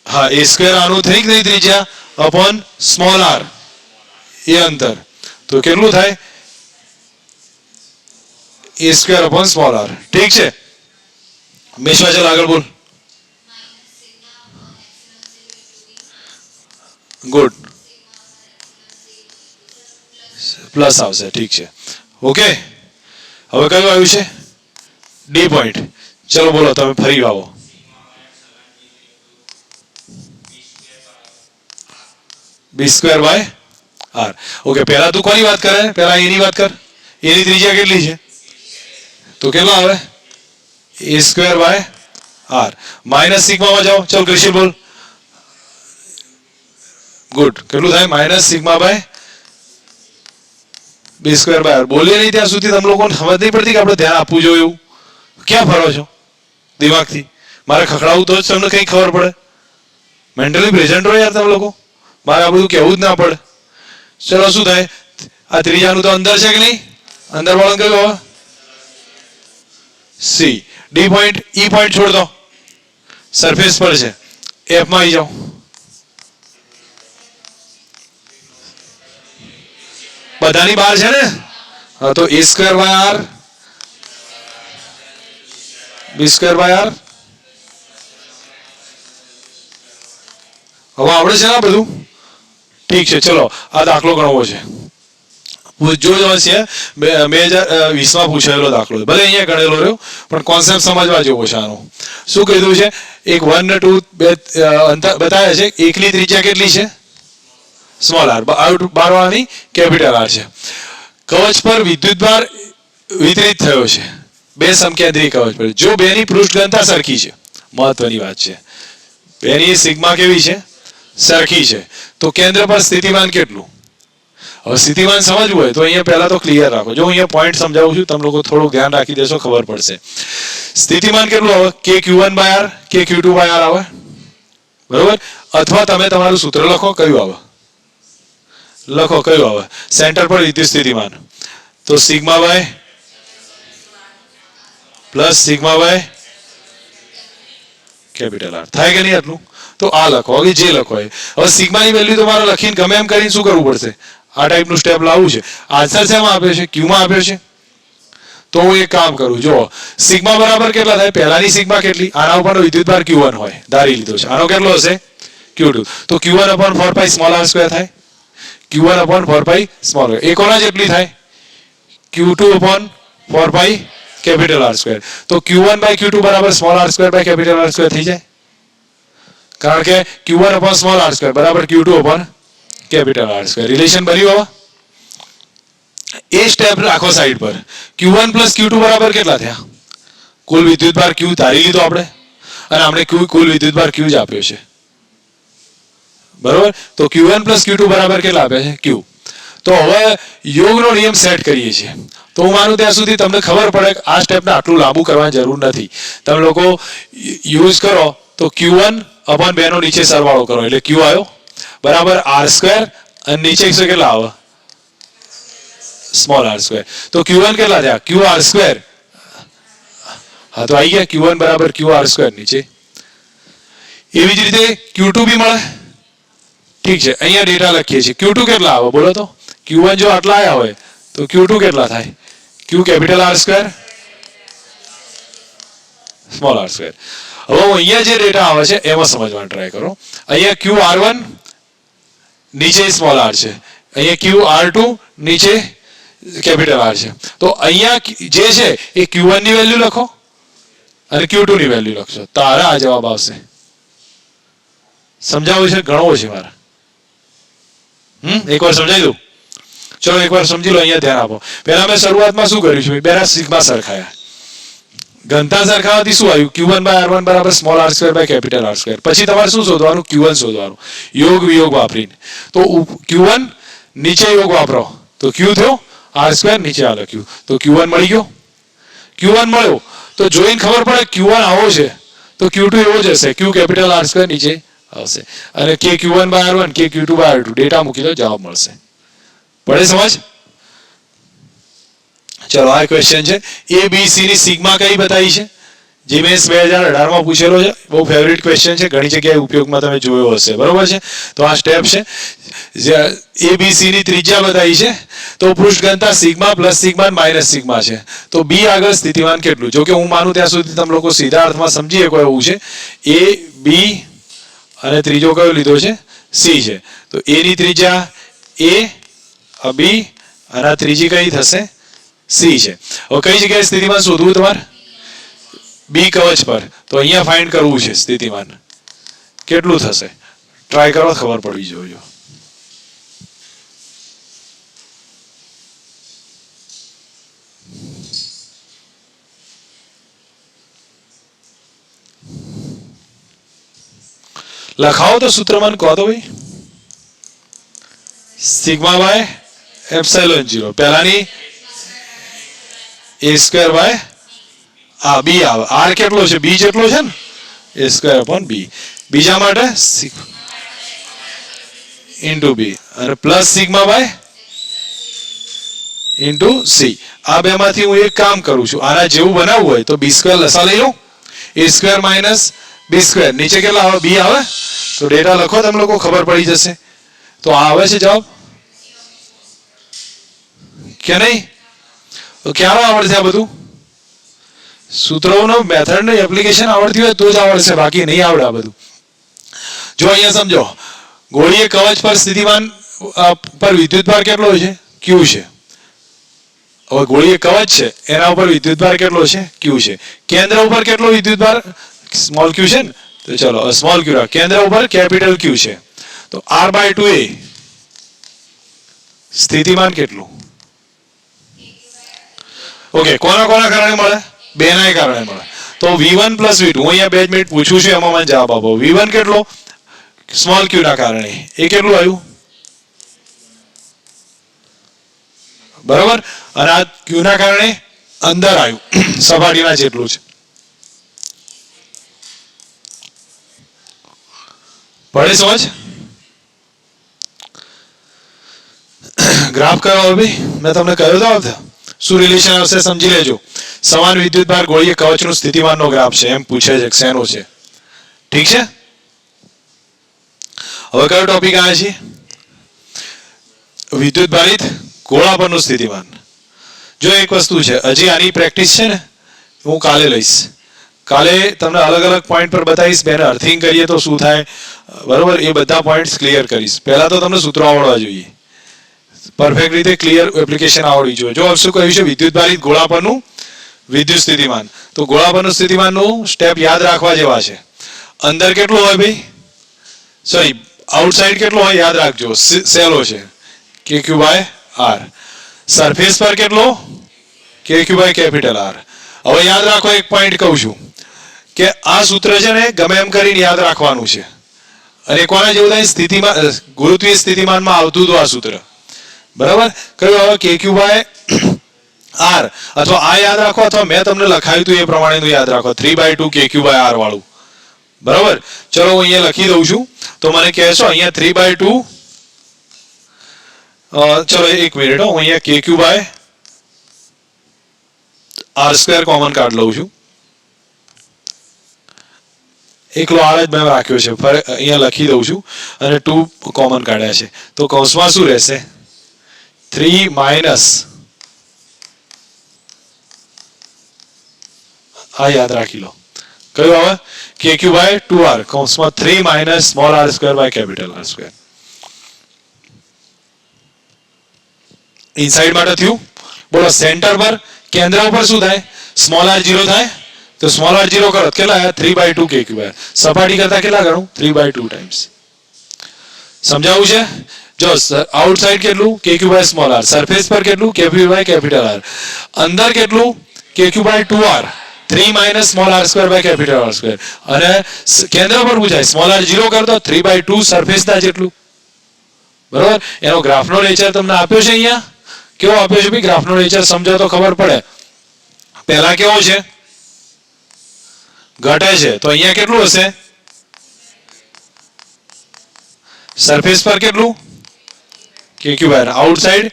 હા, એ સ્ક્વેર આનું થઈ કે નહીં ત્રિજ્યા અપોન સ્મોલ આર, એ અંતર. તો કેટલું થાય? એ સ્ક્વેર અપોન સ્મોલ આર. ઠીક છે, મેશવા ચાલ આગળ બોલ. ગુડ, પ્લસ આવશે. ઠીક છે, ઓકે. હવે કયું આવ્યું છે? D point. ચલો બોલો તમે ફરી આવો. બી સ્ક્વેર બાય આર. ઓકે, પહેલા તું કોની વાત કરે? પહેલા એની વાત કર. એની ત્રિજ્યા કેટલી છે? તો કેટલો આવે? A square by R. Minus સિગ્મામાં જાઓ. ચલ કૃષિ બોલ. ગુડ, કેટલું થાય? Minus sigma by B square by R. બોલીએ નહીં ત્યાં સુધી તમે લોકોને સમજ નહીં પડતી કે આપણે ધ્યાન આપવું જોઈએ એવું. ક્યાં ફરો છો દિમાગથી? મારે ખખડાવું તો જ તમને કંઈ ખબર પડે. મેન્ટલી પ્રેઝન્ટ રહો યાર તમે લોકો. મારે આ બધું કહેવું જ ના પડે. ચલો શું થાય? આ ત્રીજાનું તો અંદર છે કે નહીં? અંદર વાળું કયું હવે? સી. ડી પોઈન્ટ, ઈ પોઈન્ટ છોડ દો, સરફેસ પર છે. એફ માં આવી જાઓ. બધાની બહાર છે ને. હા, તો A square by R B square by R. હવે આવડે છે ને બધું? ઠીક છે, ચલો આ દાખલો ગણવો છે. જોજો છે 2020માં પૂછાયેલો દાખલો. ભલે અહીંયા ગણેલો રહ્યો પણ કોન્સેપ્ટ સમજવા જેવો છે આનો. શું કીધું છે? એક 1 ને 2 બે અંતર બતાવ્યા છે. એકની ત્રિજ્યા કેટલી છે? Small R. બારવાળાની કેપિટલ આર છે. કવચ પર વિદ્યુતભાર વિતરિત થયો છે. બે સમકેન્દ્રી કવચ પર. જો બેની પૃષ્ઠ ઘનતા સરખી છે, મહત્વની વાત છે, બેની સિગ્મા કેવી છે? સરખી છે, તો કેન્દ્ર પર સ્થિતિમાન કેટલું? હવે સ્થિતિમાન સમજવું હોય તો અહીંયા પહેલા તો ક્લિયર રાખો. જો અહીંયા પોઈન્ટ સમજાવું છું, તમે લોકો થોડું ધ્યાન રાખી દેશો, ખબર પડશે. સ્થિતિમાન કેટલું આવે? કે Q1 બાય આર, કે Q2 બાય આર આવે, બરોબર? અથવા તમે તમારું સૂત્ર લખો, કયું આવે? લખો કયું આવે? સેન્ટર પર વિદ્યુત સ્થિતિમાન. तो sigma by plus sigma by capital R થાય કે નહીં આટલું? તો આ લખો, હવે જે લખો એ. હવે સિગ્માની વેલ્યુ તમારે લખીને ગમે એમ કરીને શું કરવું પડશે? આ ટાઈપનું સ્ટેપ લાવવું છે. આન્સર શેમાં આપ્યો છે? ક્યુમાં આપ્યો છે. તો હું એક કામ કરું, જો સિગ્મા બરાબર કેટલા થાય? પહેલાની સિગ્મા કેટલી? આના ઉપરનો વિદ્યુતભાર Q1 હોય, ધારી લીધો છે. આનો કેટલો હશે? Q2. તો Q1 upon 4 pi small r square થાય. Q1 upon 4 pi small r. એ કોના જેટલી થાય? Q2 upon 4 pi capital R square. તો Q1 by Q2 બરાબર small r square by capital R square થઈ જાય. કારણ કે Q1 upon small r square બરાબર Q2 upon capital R square. Relation બન્યું હવે? એ સ્ટેપ રાખો સાઈડ પર. Q1 plus Q2 બરાબર કેટલા થયા? કુલ વિદ્યુતભાર Q ધારી લીધો આપણે, અને આપણે કુલ વિદ્યુતભાર Q જ આપ્યો છે. બરોબર? તો Q1 plus Q2 બરાબર કેટલા આપ્યા છે? Q. તો હવે યોગનો નિયમ સેટ કરીએ છીએ. તો હું માનું ત્યાં સુધી તમને ખબર પડે કે આ સ્ટેપને આટલું લાંબુ કરવાની જરૂર નથી. તમે લોકો યુઝ કરો તો Q1 upon 2 નો નીચે સરવાળો કરો એટલે Q આવ્યો બરાબર r સ્ક્વેર, અને નીચે કેટલા આવે? Small r square. તો Q1 કેટલા થયા? QR square. હા, તો આવી ગયા Q1 બરાબર QR સ્ક્વેર નીચે. એવી જ રીતે Q2 બી મળે. ઠીક છે, અહીંયા ડેટા લખીએ છીએ. Q2 કેટલા આવે બોલો તો? Q1 જો આટલા આવ્યા હોય તો Q2 કેટલા થાય? Q capital R square small r square. હવે અહીંયા જે ડેટા આવે છે એમાં સમજવાનું ટ્રાય કરો. અહીંયા QR1 નીચે સ્મોલ r છે, અહીંયા QR2 નીચે કેપિટલ R છે. તો અહીંયા જે છે એ Q1 ની વેલ્યુ લખો અને Q2 ની વેલ્યુ લખશો, તારે આ જવાબ આવશે. સમજાવું છે? ઘણો છે મારે. એકવાર સમજાવી દઉં. ચલો એકવાર સમજી લો. અહીંયા ધ્યાન આપો. પહેલા મેં શરૂઆતમાં શું કર્યું છે? બેના સિગ્મા સરખાયા. ઘનતા સરખાવાથી શું આવ્યું? Q1 by R1 બરાબર small r square by capital R square. પછી તમારે શું શોધવાનું? Q1 શોધવાનું, યોગ વિયોગ વાપરીને. તો Q1 નીચે યોગ વાપરો તો Q થયો, R સ્ક્વેર નીચે આ લખ્યું તો Q1 મળી ગયો. Q1 મળ્યો તો જોઈને ખબર પડે Q1 આવો છે તો Q2 એવો જ હશે. Q કેપિટલ R સ્ક્વેર નીચે આવશે, અને K Q1 by R1 K Q2 by R2 data મૂકી દો, જવાબ મળશે. પડે સમજ? ચલો આ ક્વેશ્ચન છે. A B C ની સિગ્મા કઈ બતાવી છે? જીમેન્સ 2018 માં પૂછેલો છે. બહુ ફેવરિટ ક્વેશ્ચન છે, ઘણી જગ્યાએ ઉપયોગમાં તમે જોયો હશે. બરોબર છે? તો આ સ્ટેપ છે. A B C ની ત્રિજ્યા બતાવી છે, તો પૃષ્ઠ ઘનતા sigma plus sigma minus sigma છે. તો B આગળ સ્થિતિમાન કેટલું? જો કે હું માનું ત્યાં સુધી તમે લોકો સીધા અર્થમાં સમજી શકો એવું છે. A B અને ત્રીજો કયો લીધો છે? C છે. તો A ની ત્રિજ્યા A, B અને આ ત્રીજી કઈ થશે? C છે. હવે કઈ જગ્યાએ સ્થિતિમાન શોધવું તમારે? B કવચ પર. તો અહીંયા ફાઇન્ડ કરવું છે સ્થિતિમાન. કેટલું થશે? ટ્રાય કરો, ખબર પડવી જોઈએ. લખાવો તો સૂત્રમાન કહો તો ભાઈ. Sigma by epsilon 0. પહેલાની a સ્ક્વેર બાય આ b આવે. r કેટલો છે? b જેટલો છે ને, a સ્ક્વેર અપોન b. બીજા માટે ઇન્ટુ b અને plus sigma by into c. આ બે માંથી હું એક કામ કરું છું, આના જેવું બનાવવું હોય તો b સ્ક્વેર લસા લઈ લો. a square minus b square. નીચે કેટલા આવે? b આવે. તો ડેટા લખો, તમે લોકો ખબર પડી જશે. તો આ આવે છે જવાબ કે નહીં? તો ક્યારે આવડશે આ બધું? સૂત્રોનો મેથડ ની એપ્લિકેશન આવડતી હોય તો જ આવડશે, બાકી નહીં આવડે આ બધું. જો અહીંયા સમજો, ગોળીય કવચ પર સ્થિતિમાન પર વિદ્યુતભાર કેટલો છે? Q છે. હવે ગોળીય કવચ છે એના ઉપર વિદ્યુતભાર કેટલો છે? Q છે. કેન્દ્ર ઉપર કેટલો વિદ્યુતભાર? સ્મોલ q છે ને, તો ચલો સ્મોલ q. કેન્દ્ર ઉપર કેપિટલ Q છે. તો R/2A સ્થિતિમાન કેટલું? ઓકે, કોના કોના કારણે મળે? બેના કારણે મળે. તો V1 plus V2. હું અહીંયા 2 મિનિટ પૂછું છું, એમાં મને જવાબ આપો. V1 કેટલો? સ્મોલ q ના કારણે. એ કેટલું આવ્યું? બરાબર. અને આ q ના કારણે અંદર આવ્યું, સપાટીના જેટલું છે. પડે સમજ? ગ્રાફ કયો ભાઈ? મેં તમને કહ્યું તો શું રિલેશન આવશે સમજી લેજો. સમાન વિદ્યુતભાર ગોળીય કવચનું સ્થિતિમાનનો ગ્રાફ છે એમ પૂછે છે શેનો છે. ઠીક છે. હવે કયો ટોપિક આવે છે? વિદ્યુતભારિત ગોળા પરનું સ્થિતિમાન. જો એક વસ્તુ છે, હજી આની પ્રેક્ટિસ છે ને હું કાલે લઈશ. કાલે તમને અલગ અલગ પોઈન્ટ પર બતાવીશ. બેને અર્થિંગ કરીએ તો શું થાય, બરોબર, એ બધા પોઈન્ટ્સ ક્લિયર કરીશ. પહેલા તો તમને સૂત્રો આવડવા જોઈએ, પરફેક્ટ રીતે ક્લિયર એપ્લિકેશન આવડવી જોઈએ. જો શું કહ્યું છે? વિદ્યુતભારિત ગોળા પરનું વિદ્યુત સ્થિતિમાન. તો ગોળા પરનું સ્થિતિમાનનું સ્ટેપ યાદ રાખવા જેવા છે. અંદર કેટલું હોય ભાઈ? સોરી, આઉટસાઇડ કેટલો હોય યાદ રાખજો, સેલો છે, KQ બાય R. સરફેસ પર કેટલો? KQ by capital R. હવે યાદ રાખો, એક પોઈન્ટ કહું છું કે આ સૂત્ર છે ને ગમે એમ કરીને યાદ રાખવાનું છે. અને કોના જેવું થાય? સ્થિતિમાન, ગુરુત્વીય સ્થિતિમાનમાં આવતું હતું આ સૂત્ર, બરાબર. કયું હવે? KQ by R. અથવા આ યાદ રાખો, અથવા મેં તમને લખાયું હતું એ પ્રમાણેનું યાદ રાખો, 3/2 KQ બાય R વાળું, બરાબર. ચલો હું અહીંયા લખી દઉં છું તો મને કહેશો અહીંયા 3/2. ચલો એક મિનિટ, હું અહીંયા KQ બાય R² કોમન કાઢ લઉં છું. એકલો R જ મેં રાખ્યો છે, અહીંયા લખી દઉં છું અને 2 કોમન કાઢ્યા છે. તો કૌંસમાં શું રહેશે? 3 માઇનસ, આ યાદ રાખી લો, કયું આવે? KQ બાય 2R કૌંસમાં 3 minus small r² by capital R². Inside માટે થયું. બોલો સેન્ટર પર, કેન્દ્ર ઉપર શું થાય? સ્મોલ r0 થાય. તો સ્મોલ r0 કરો કેટલા આયા? 3/2 KQ બાય. સપાટી કરતા કેટલા ગણું? 3/2 ટાઈમ્સ. સમજાવું છે? જો આઉટસાઇડ કેટલું? KQ by small r. Surface પર કેટલું? KQ by capital R. અંદર કેટલું? KQ by 2R. 3 minus small r² by capital R². અને કેન્દ્ર પર પૂછાય સ્મોલ r0 કરતો 3/2 સરફેસના જેટલું, બરોબર. એનો ગ્રાફનો નેચર તમને આપ્યો છે અહીંયા. કેવો આપ્યો છે ભાઈ? ગ્રાફનો નેચર સમજો તો ખબર પડે. પહેલા કેવો છે? ઘટે છે. તો અહીંયા કેટલું હશે? સરફેસ પર કેટલું? KQ by. Outside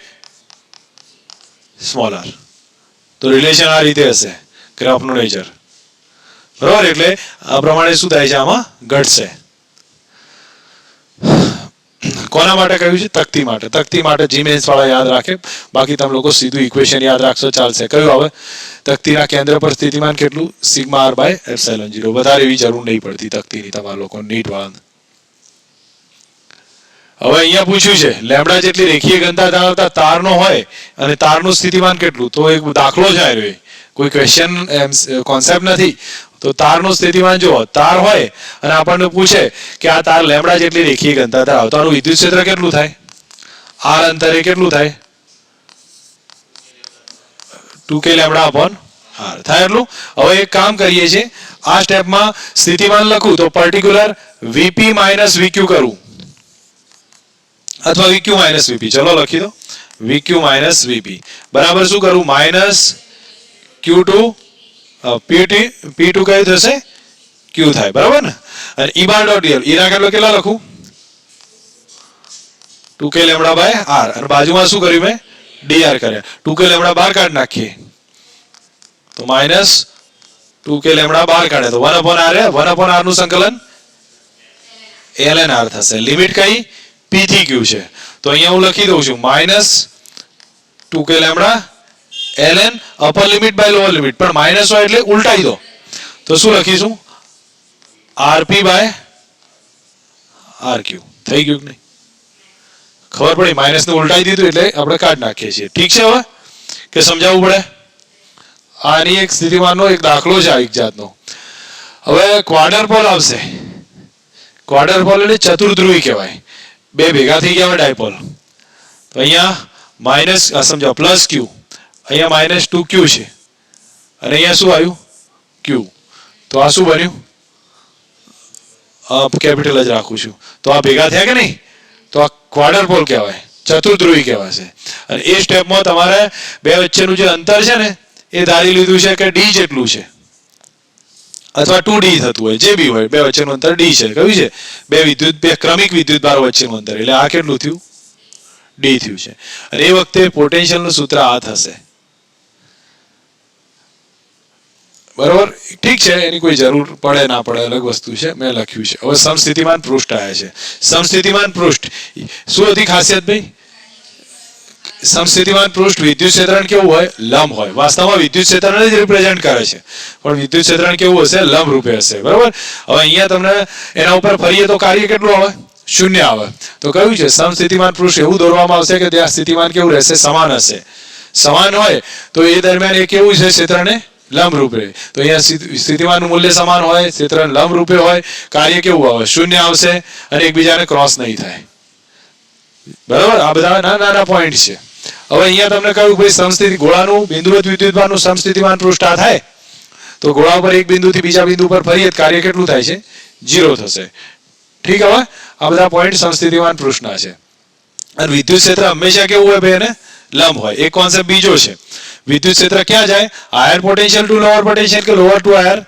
small r. તો રિલેશન આ રીતે હશે ગ્રાફનું નેચર, બરાબર. એટલે આ પ્રમાણે શું થાય છે? આમાં ઘટશે. કોના માટે કહ્યું છે? તકતી માટે. તકતી માટે જીમેન્સ વાળા યાદ રાખે, બાકી તમે લોકો સીધું ઇક્વેશન યાદ રાખશો ચાલશે. કયું આવે? તકતીના કેન્દ્ર પર સ્થિતિમાન કેટલું? Sigma r by epsilon 0. વધારે એવી જરૂર નહીં પડતી તકતીની તમારા લોકો નીટ વાળા. હવે અહીંયા પૂછ્યું છે લેમ્બડા જેટલી રેખીય ઘનતા ધરાવતા તારનો હોય અને તારનું સ્થિતિમાન કેટલું? તો એક દાખલો છે આ, કોઈ ક્વેશ્ચન કોન્સેપ્ટ નથી. તો તારનું સ્થિતિમાન જો તાર હોય અને આપણને પૂછે કે આ તાર લેમ્બડા જેટલી રેખીય ઘનતા ધરાવે તો આનું વિદ્યુત ક્ષેત્ર કેટલું થાય? r અંતરે કેટલું થાય? 2k લેમ્બડા અપોન r થાય એટલું. હવે એક કામ કરીએ છીએ, આ સ્ટેપમાં સ્થિતિમાન લખું તો પર્ટિક્યુલર VP માઇનસ VQ કરું, અથવા VQ માઇનસ VP. ચલો લખી દો, VQ માઇનસ VP બરાબર શું કરું? માઇનસ Q2 P2 કયું થશે? Q થાય, બરાબર ને. અને E બાર ડોટ dl, ઈના કેટલા લખું? 2k lambda by r. અને બાજુમાં શું કર્યું મેં? dr કર્યા. 2k લેમ્બડા બહાર કાઢી નાખીએ તો માઇનસ 2k લેમ્બડા બહાર કાઢે તો 1 upon r. 1 upon r નું સંકલન ln r થશે. લિમિટ કઈ? P થી Q છે. તો અહીંયા હું લખી દઉં છું minus 2k lambda ln upper limit by lower limit. પણ માઇનસ હોય એટલે ઉલટાઈ દો તો શું લખીશું? rp by rq. થઈ ગયું કે નહીં? ખબર પડી? માઇનસ ને ઉલટાઈ દીધું એટલે આપણે કાઢી નાખીએ છીએ. ઠીક છે? હવે કે સમજાવવું પડે? આની એક સ્થિતિમાનનો એક દાખલો છે આ એક જાતનો. હવે ક્વાડરપોલ આવશે. ક્વાડરપોલ એટલે ચતુર્ધ્રુવી કહેવાય. બે ભેગા થઈ ગયા હોય ડાયપોલ. તો અહીંયા માઇનસ સમજો પ્લસ Q, અહીંયા માઇનસ 2Q છે અને અહીંયા શું આવ્યું? Q. તો આ શું બન્યું? કેપિટલ જ રાખું છું. તો આ ભેગા થયા કે નહીં? તો આ ક્વાડરપોલ કહેવાય, ચતુર્ધ્રુવી કહેવાશે. અને એ સ્ટેપમાં તમારે બે વચ્ચેનું જે અંતર છે ને એ ધારી લીધું છે કે D જેટલું છે, અથવા 2D થતું હોય, જે બી હોય, બે વચ્ચેનું અંતર D છે. કયું છે? બે ક્રમિક વિદ્યુતભારો વચ્ચેનું અંતર. એટલે આ કેટલું થયું? D થયું છે. અને એ વખતે પોટેન્શિયલનું સૂત્ર આ થશે. બરોબર, ઠીક છે, એની કોઈ જરૂર પડે ના પડે અલગ વસ્તુ છે, મેં લખ્યું છે. હવે સમસ્થિતિમાન પૃષ્ઠ આવ્યા છે. સમસ્થિતિમાન પૃષ્ઠ શું હતી ખાસિયત ભાઈ? સમસ્થિતિમાન પૃષ્ઠ વિદ્યુત ક્ષેત્રણ કેવું હોય? લંબ હોય. વાસ્તવમાં વિદ્યુત ક્ષેત્રને જ રિપ્રેઝેન્ટ કરે છે, પણ વિદ્યુત ક્ષેત્રણ કેવું હશે? લંબ રૂપે હશે. બરોબર. હવે અહીંયા તમને એના ઉપર ફરીએ તો કાર્ય કેટલું આવે? શૂન્ય આવે. તો કયું છે? સમસ્થિતિમાન પૃષ્ઠ એવું દોરવામાં આવશે કે ત્યાં સ્થિતિમાન કેવું રહેશે? સમાન હશે. સમાન હોય તો એ દરમિયાન એ કેવું છે? ક્ષેત્રને લંબ રૂપે. તો અહીંયા સ્થિતિમાનનું મૂલ્ય સમાન હોય, ક્ષેત્ર લંબ રૂપે હોય, કાર્ય કેવું આવે? શૂન્ય આવશે અને એકબીજાને ક્રોસ નહીં થાય. બરાબર. આ બધા નાના પોઈન્ટ છે. હવે અહીંયા તમને કહ્યું ભાઈ સમસ્થિતિ ગોળાનું બિંદુવત વિદ્યુતભારનું સમસ્થિતિમાન પૃષ્ઠ આ થાય તો ગોળા ઉપર એક બિંદુથી બીજા બિંદુ પર ફરીએ કાર્ય કેટલું થાય છે? 0 થશે. ઠીક. હવે આ બધા પોઈન્ટ સમસ્થિતિમાન પૃષ્ઠના છે. અને વિદ્યુત ક્ષેત્ર હંમેશા કેવું હોય ભાઈ? એને લંબ હોય. એક કોન્સેપ્ટ બીજો છે, વિદ્યુત ક્ષેત્ર ક્યાં જાય? Higher potential to lower potential કે lower to higher?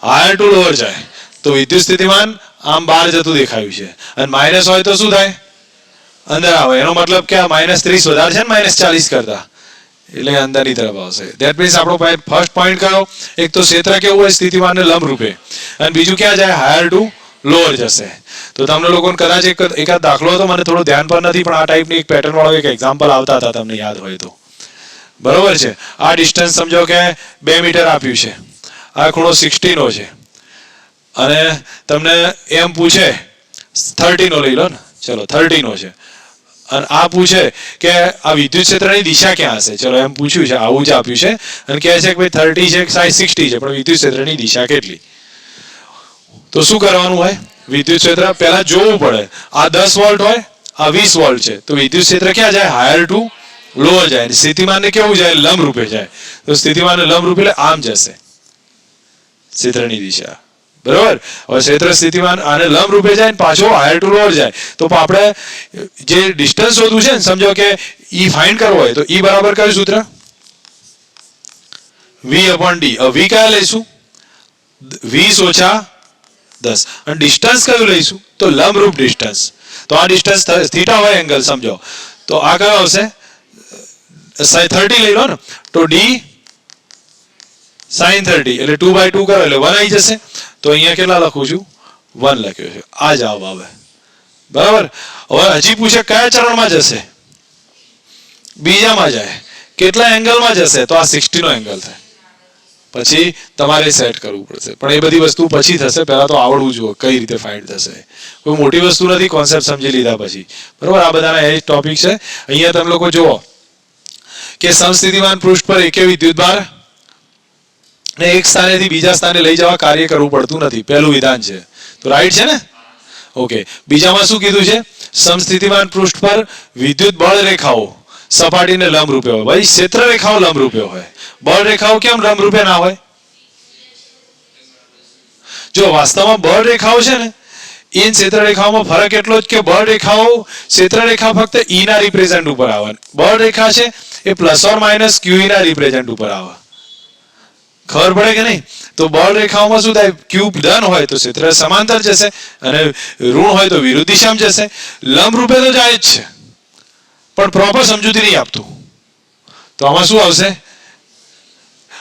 Higher to lower જાય. તો વિદ્યુત સ્થિતિમાન આમ બહાર જતું દેખાયું છે અને માઇનસ હોય તો શું થાય? અંદર આવે. એનો મતલબ કે આ -30 વધારે છે ને -40 કરતા, એટલે અંદરની તરફ આવશે. ધેટ મીન્સ આપણો ફર્સ્ટ પોઈન્ટ કયો? એક તો ક્ષેત્ર કેવું હોય? સ્થિતિમાનને લંબ રૂપે. અને બીજું ક્યાં જાય? હાયર ટુ લોઅર જશે. તો તમને લોકોને કદાચ એકાદ દાખલો હતો, મને થોડું ધ્યાન પર નથી, પણ આ ટાઈપની એક પેટર્ન વાળો એક એક્ઝામ્પલ આવતા હતા, તમને યાદ હોય તો. બરોબર છે. આ ડિસ્ટન્સ સમજો કે 2 મીટર આપ્યું છે, આ ખૂણો 60 નો છે અને તમને એમ પૂછે 30 નો લઈ લો ને, ચલો 30 નો છે, અને આ પૂછે કે આ વિદ્યુત ક્ષેત્રની દિશા ક્યાં હશે? ચલો એમ પૂછ્યું છે, આવું જ આપ્યું છે અને કહે છે કે ભાઈ 30 છે કે 60 છે, પણ વિદ્યુત ક્ષેત્રની દિશા કેટલી? તો શું કરવાનું હોય? વિદ્યુત ક્ષેત્ર પહેલા જોવું પડે. આ 10 વોલ્ટ હોય, આ 20 વોલ્ટ છે, તો વિદ્યુત ક્ષેત્ર ક્યાં જાય? હાયર ટુ લોઅર જાય. સ્થિતિમાનને કેવું જાય? લંબ રૂપે જાય. તો સ્થિતિમાનને લંબ રૂપે એટલે આમ જશે ક્ષેત્રની દિશા. બરોબર. હવે ક્ષેત્ર સ્થિતિમાન આને લંબ રૂપે જાય ને પાછો હાયર ટુ લોઅર જાય. તો આપણે જે ડિસ્ટન્સ શોધવું છે ને, સમજો કે ઈ ફાઇન્ડ કરવો હોય તો ઈ બરાબર કયું સૂત્ર? V/d. V કયા લઈશું? 20 ઓછા 10. અને ડિસ્ટન્સ કયું લઈશું? તો લંબરૂપ ડિસ્ટન્સ. તો આ ડિસ્ટન્સ થીટા હોય એંગલ સમજો, તો આ કયો આવશે? 30 લઈ લો ને, તો d sin 30 એટલે 2/2 કરો એટલે 1 આવી જશે. તો અહીંયા કેટલા લખું છું? 1 લખ્યો છે. આ જવાબ આવે. બરાબર. હવે હજી પૂછે કયા ચરણમાં જશે? બીજામાં જાય. કેટલા એંગલમાં જશે? તો આ 60 નો એંગલ થાય. પછી તમારે સેટ કરવું પડશે, પણ એ બધી વસ્તુ પછી થશે. પહેલા તો આવડવું જોઈએ કઈ રીતે ફાઇન્ડ થશે. કોઈ મોટી વસ્તુ નથી, કોન્સેપ્ટ સમજી લીધા પછી. બરોબર. આ બધાના એ ટોપિક છે. અહીંયા તમે લોકો જુઓ કે સમસ્થિતિમાન પૃષ્ઠ પર એકે વિદ્યુતભાર ને એક સ્થાનેથી બીજા સ્થાને લઈ જવા કાર્ય કરવું પડતું નથી. પહેલું વિધાન છે, તો રાઈટ છે ને? ઓકે. બીજામાં શું કીધું છે? સમસ્થિતિમાન પૃષ્ઠ પર વિદ્યુત બળ રેખાઓ સપાટીને લંબ રૂપે હોય. ભાઈ ક્ષેત્ર રેખાઓ લંબ રૂપે હોય, બળ રેખાઓ કેમ લંબ રૂપે ના હોય? જો વાસ્તવમાં બળ રેખાઓ છે ને, એ ક્ષેત્ર રેખાઓમાં ફરક એટલો જ કે બળ રેખાઓ ક્ષેત્ર રેખા ફક્ત ઈ ના રિપ્રેઝન્ટ ઉપર આવે, બળ રેખા છે એ ± QE ના રિપ્રેઝન્ટ ઉપર આવે. ખબર પડે કે નહીં? તો બળ રેખાઓમાં શું થાય? Q ધન હોય તો ક્ષેત્ર સમાંતર જશે અને ઋણ હોય તો વિરુદ્ધ દિશામાં જશે. લંબ રૂપે તો જાય જ છે, પણ પ્રોપર સમજૂતી નહીં આપતું. તો આમાં શું આવશે?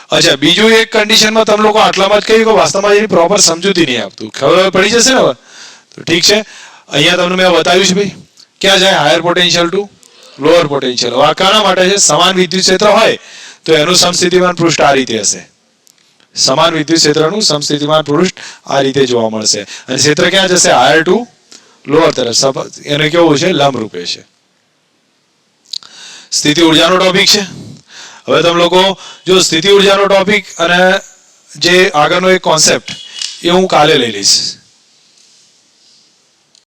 અચ્છા, બીજું એક કન્ડિશનમાં તમે લોકો આટલામાં જ કહ્યું કે વાસ્તવમાં એની પ્રોપર સમજૂતી નહીં આપતું. ખબર પડી જશે ને હવે? તો ઠીક છે. અહીંયા તમને મેં બતાવ્યું છે ભાઈ ક્યાં જાય? Higher potential to lower potential. આ કાના માટે છે? સમાન વિદ્યુત ક્ષેત્ર હોય તો એનું સમસ્થિતિમાન પૃષ્ઠ આ રીતે હશે. સમાન વિદ્યુત ક્ષેત્રનું સમસ્થિતિમાન પૃષ્ઠ આ રીતે જોવા મળશે. અને ક્ષેત્ર ક્યાં જશે? હાયર ટુ લોઅર તરફ. એને કેવું છે? લંબ રૂપે છે. સ્થિતિ ઉર્જાનો ટોપિક છે. હવે તમે લોકો જો સ્થિતિ ઉર્જાનો ટોપિક અને જે આગળનો એક કોન્સેપ્ટ એ હું કાલે લઈ લઈશ.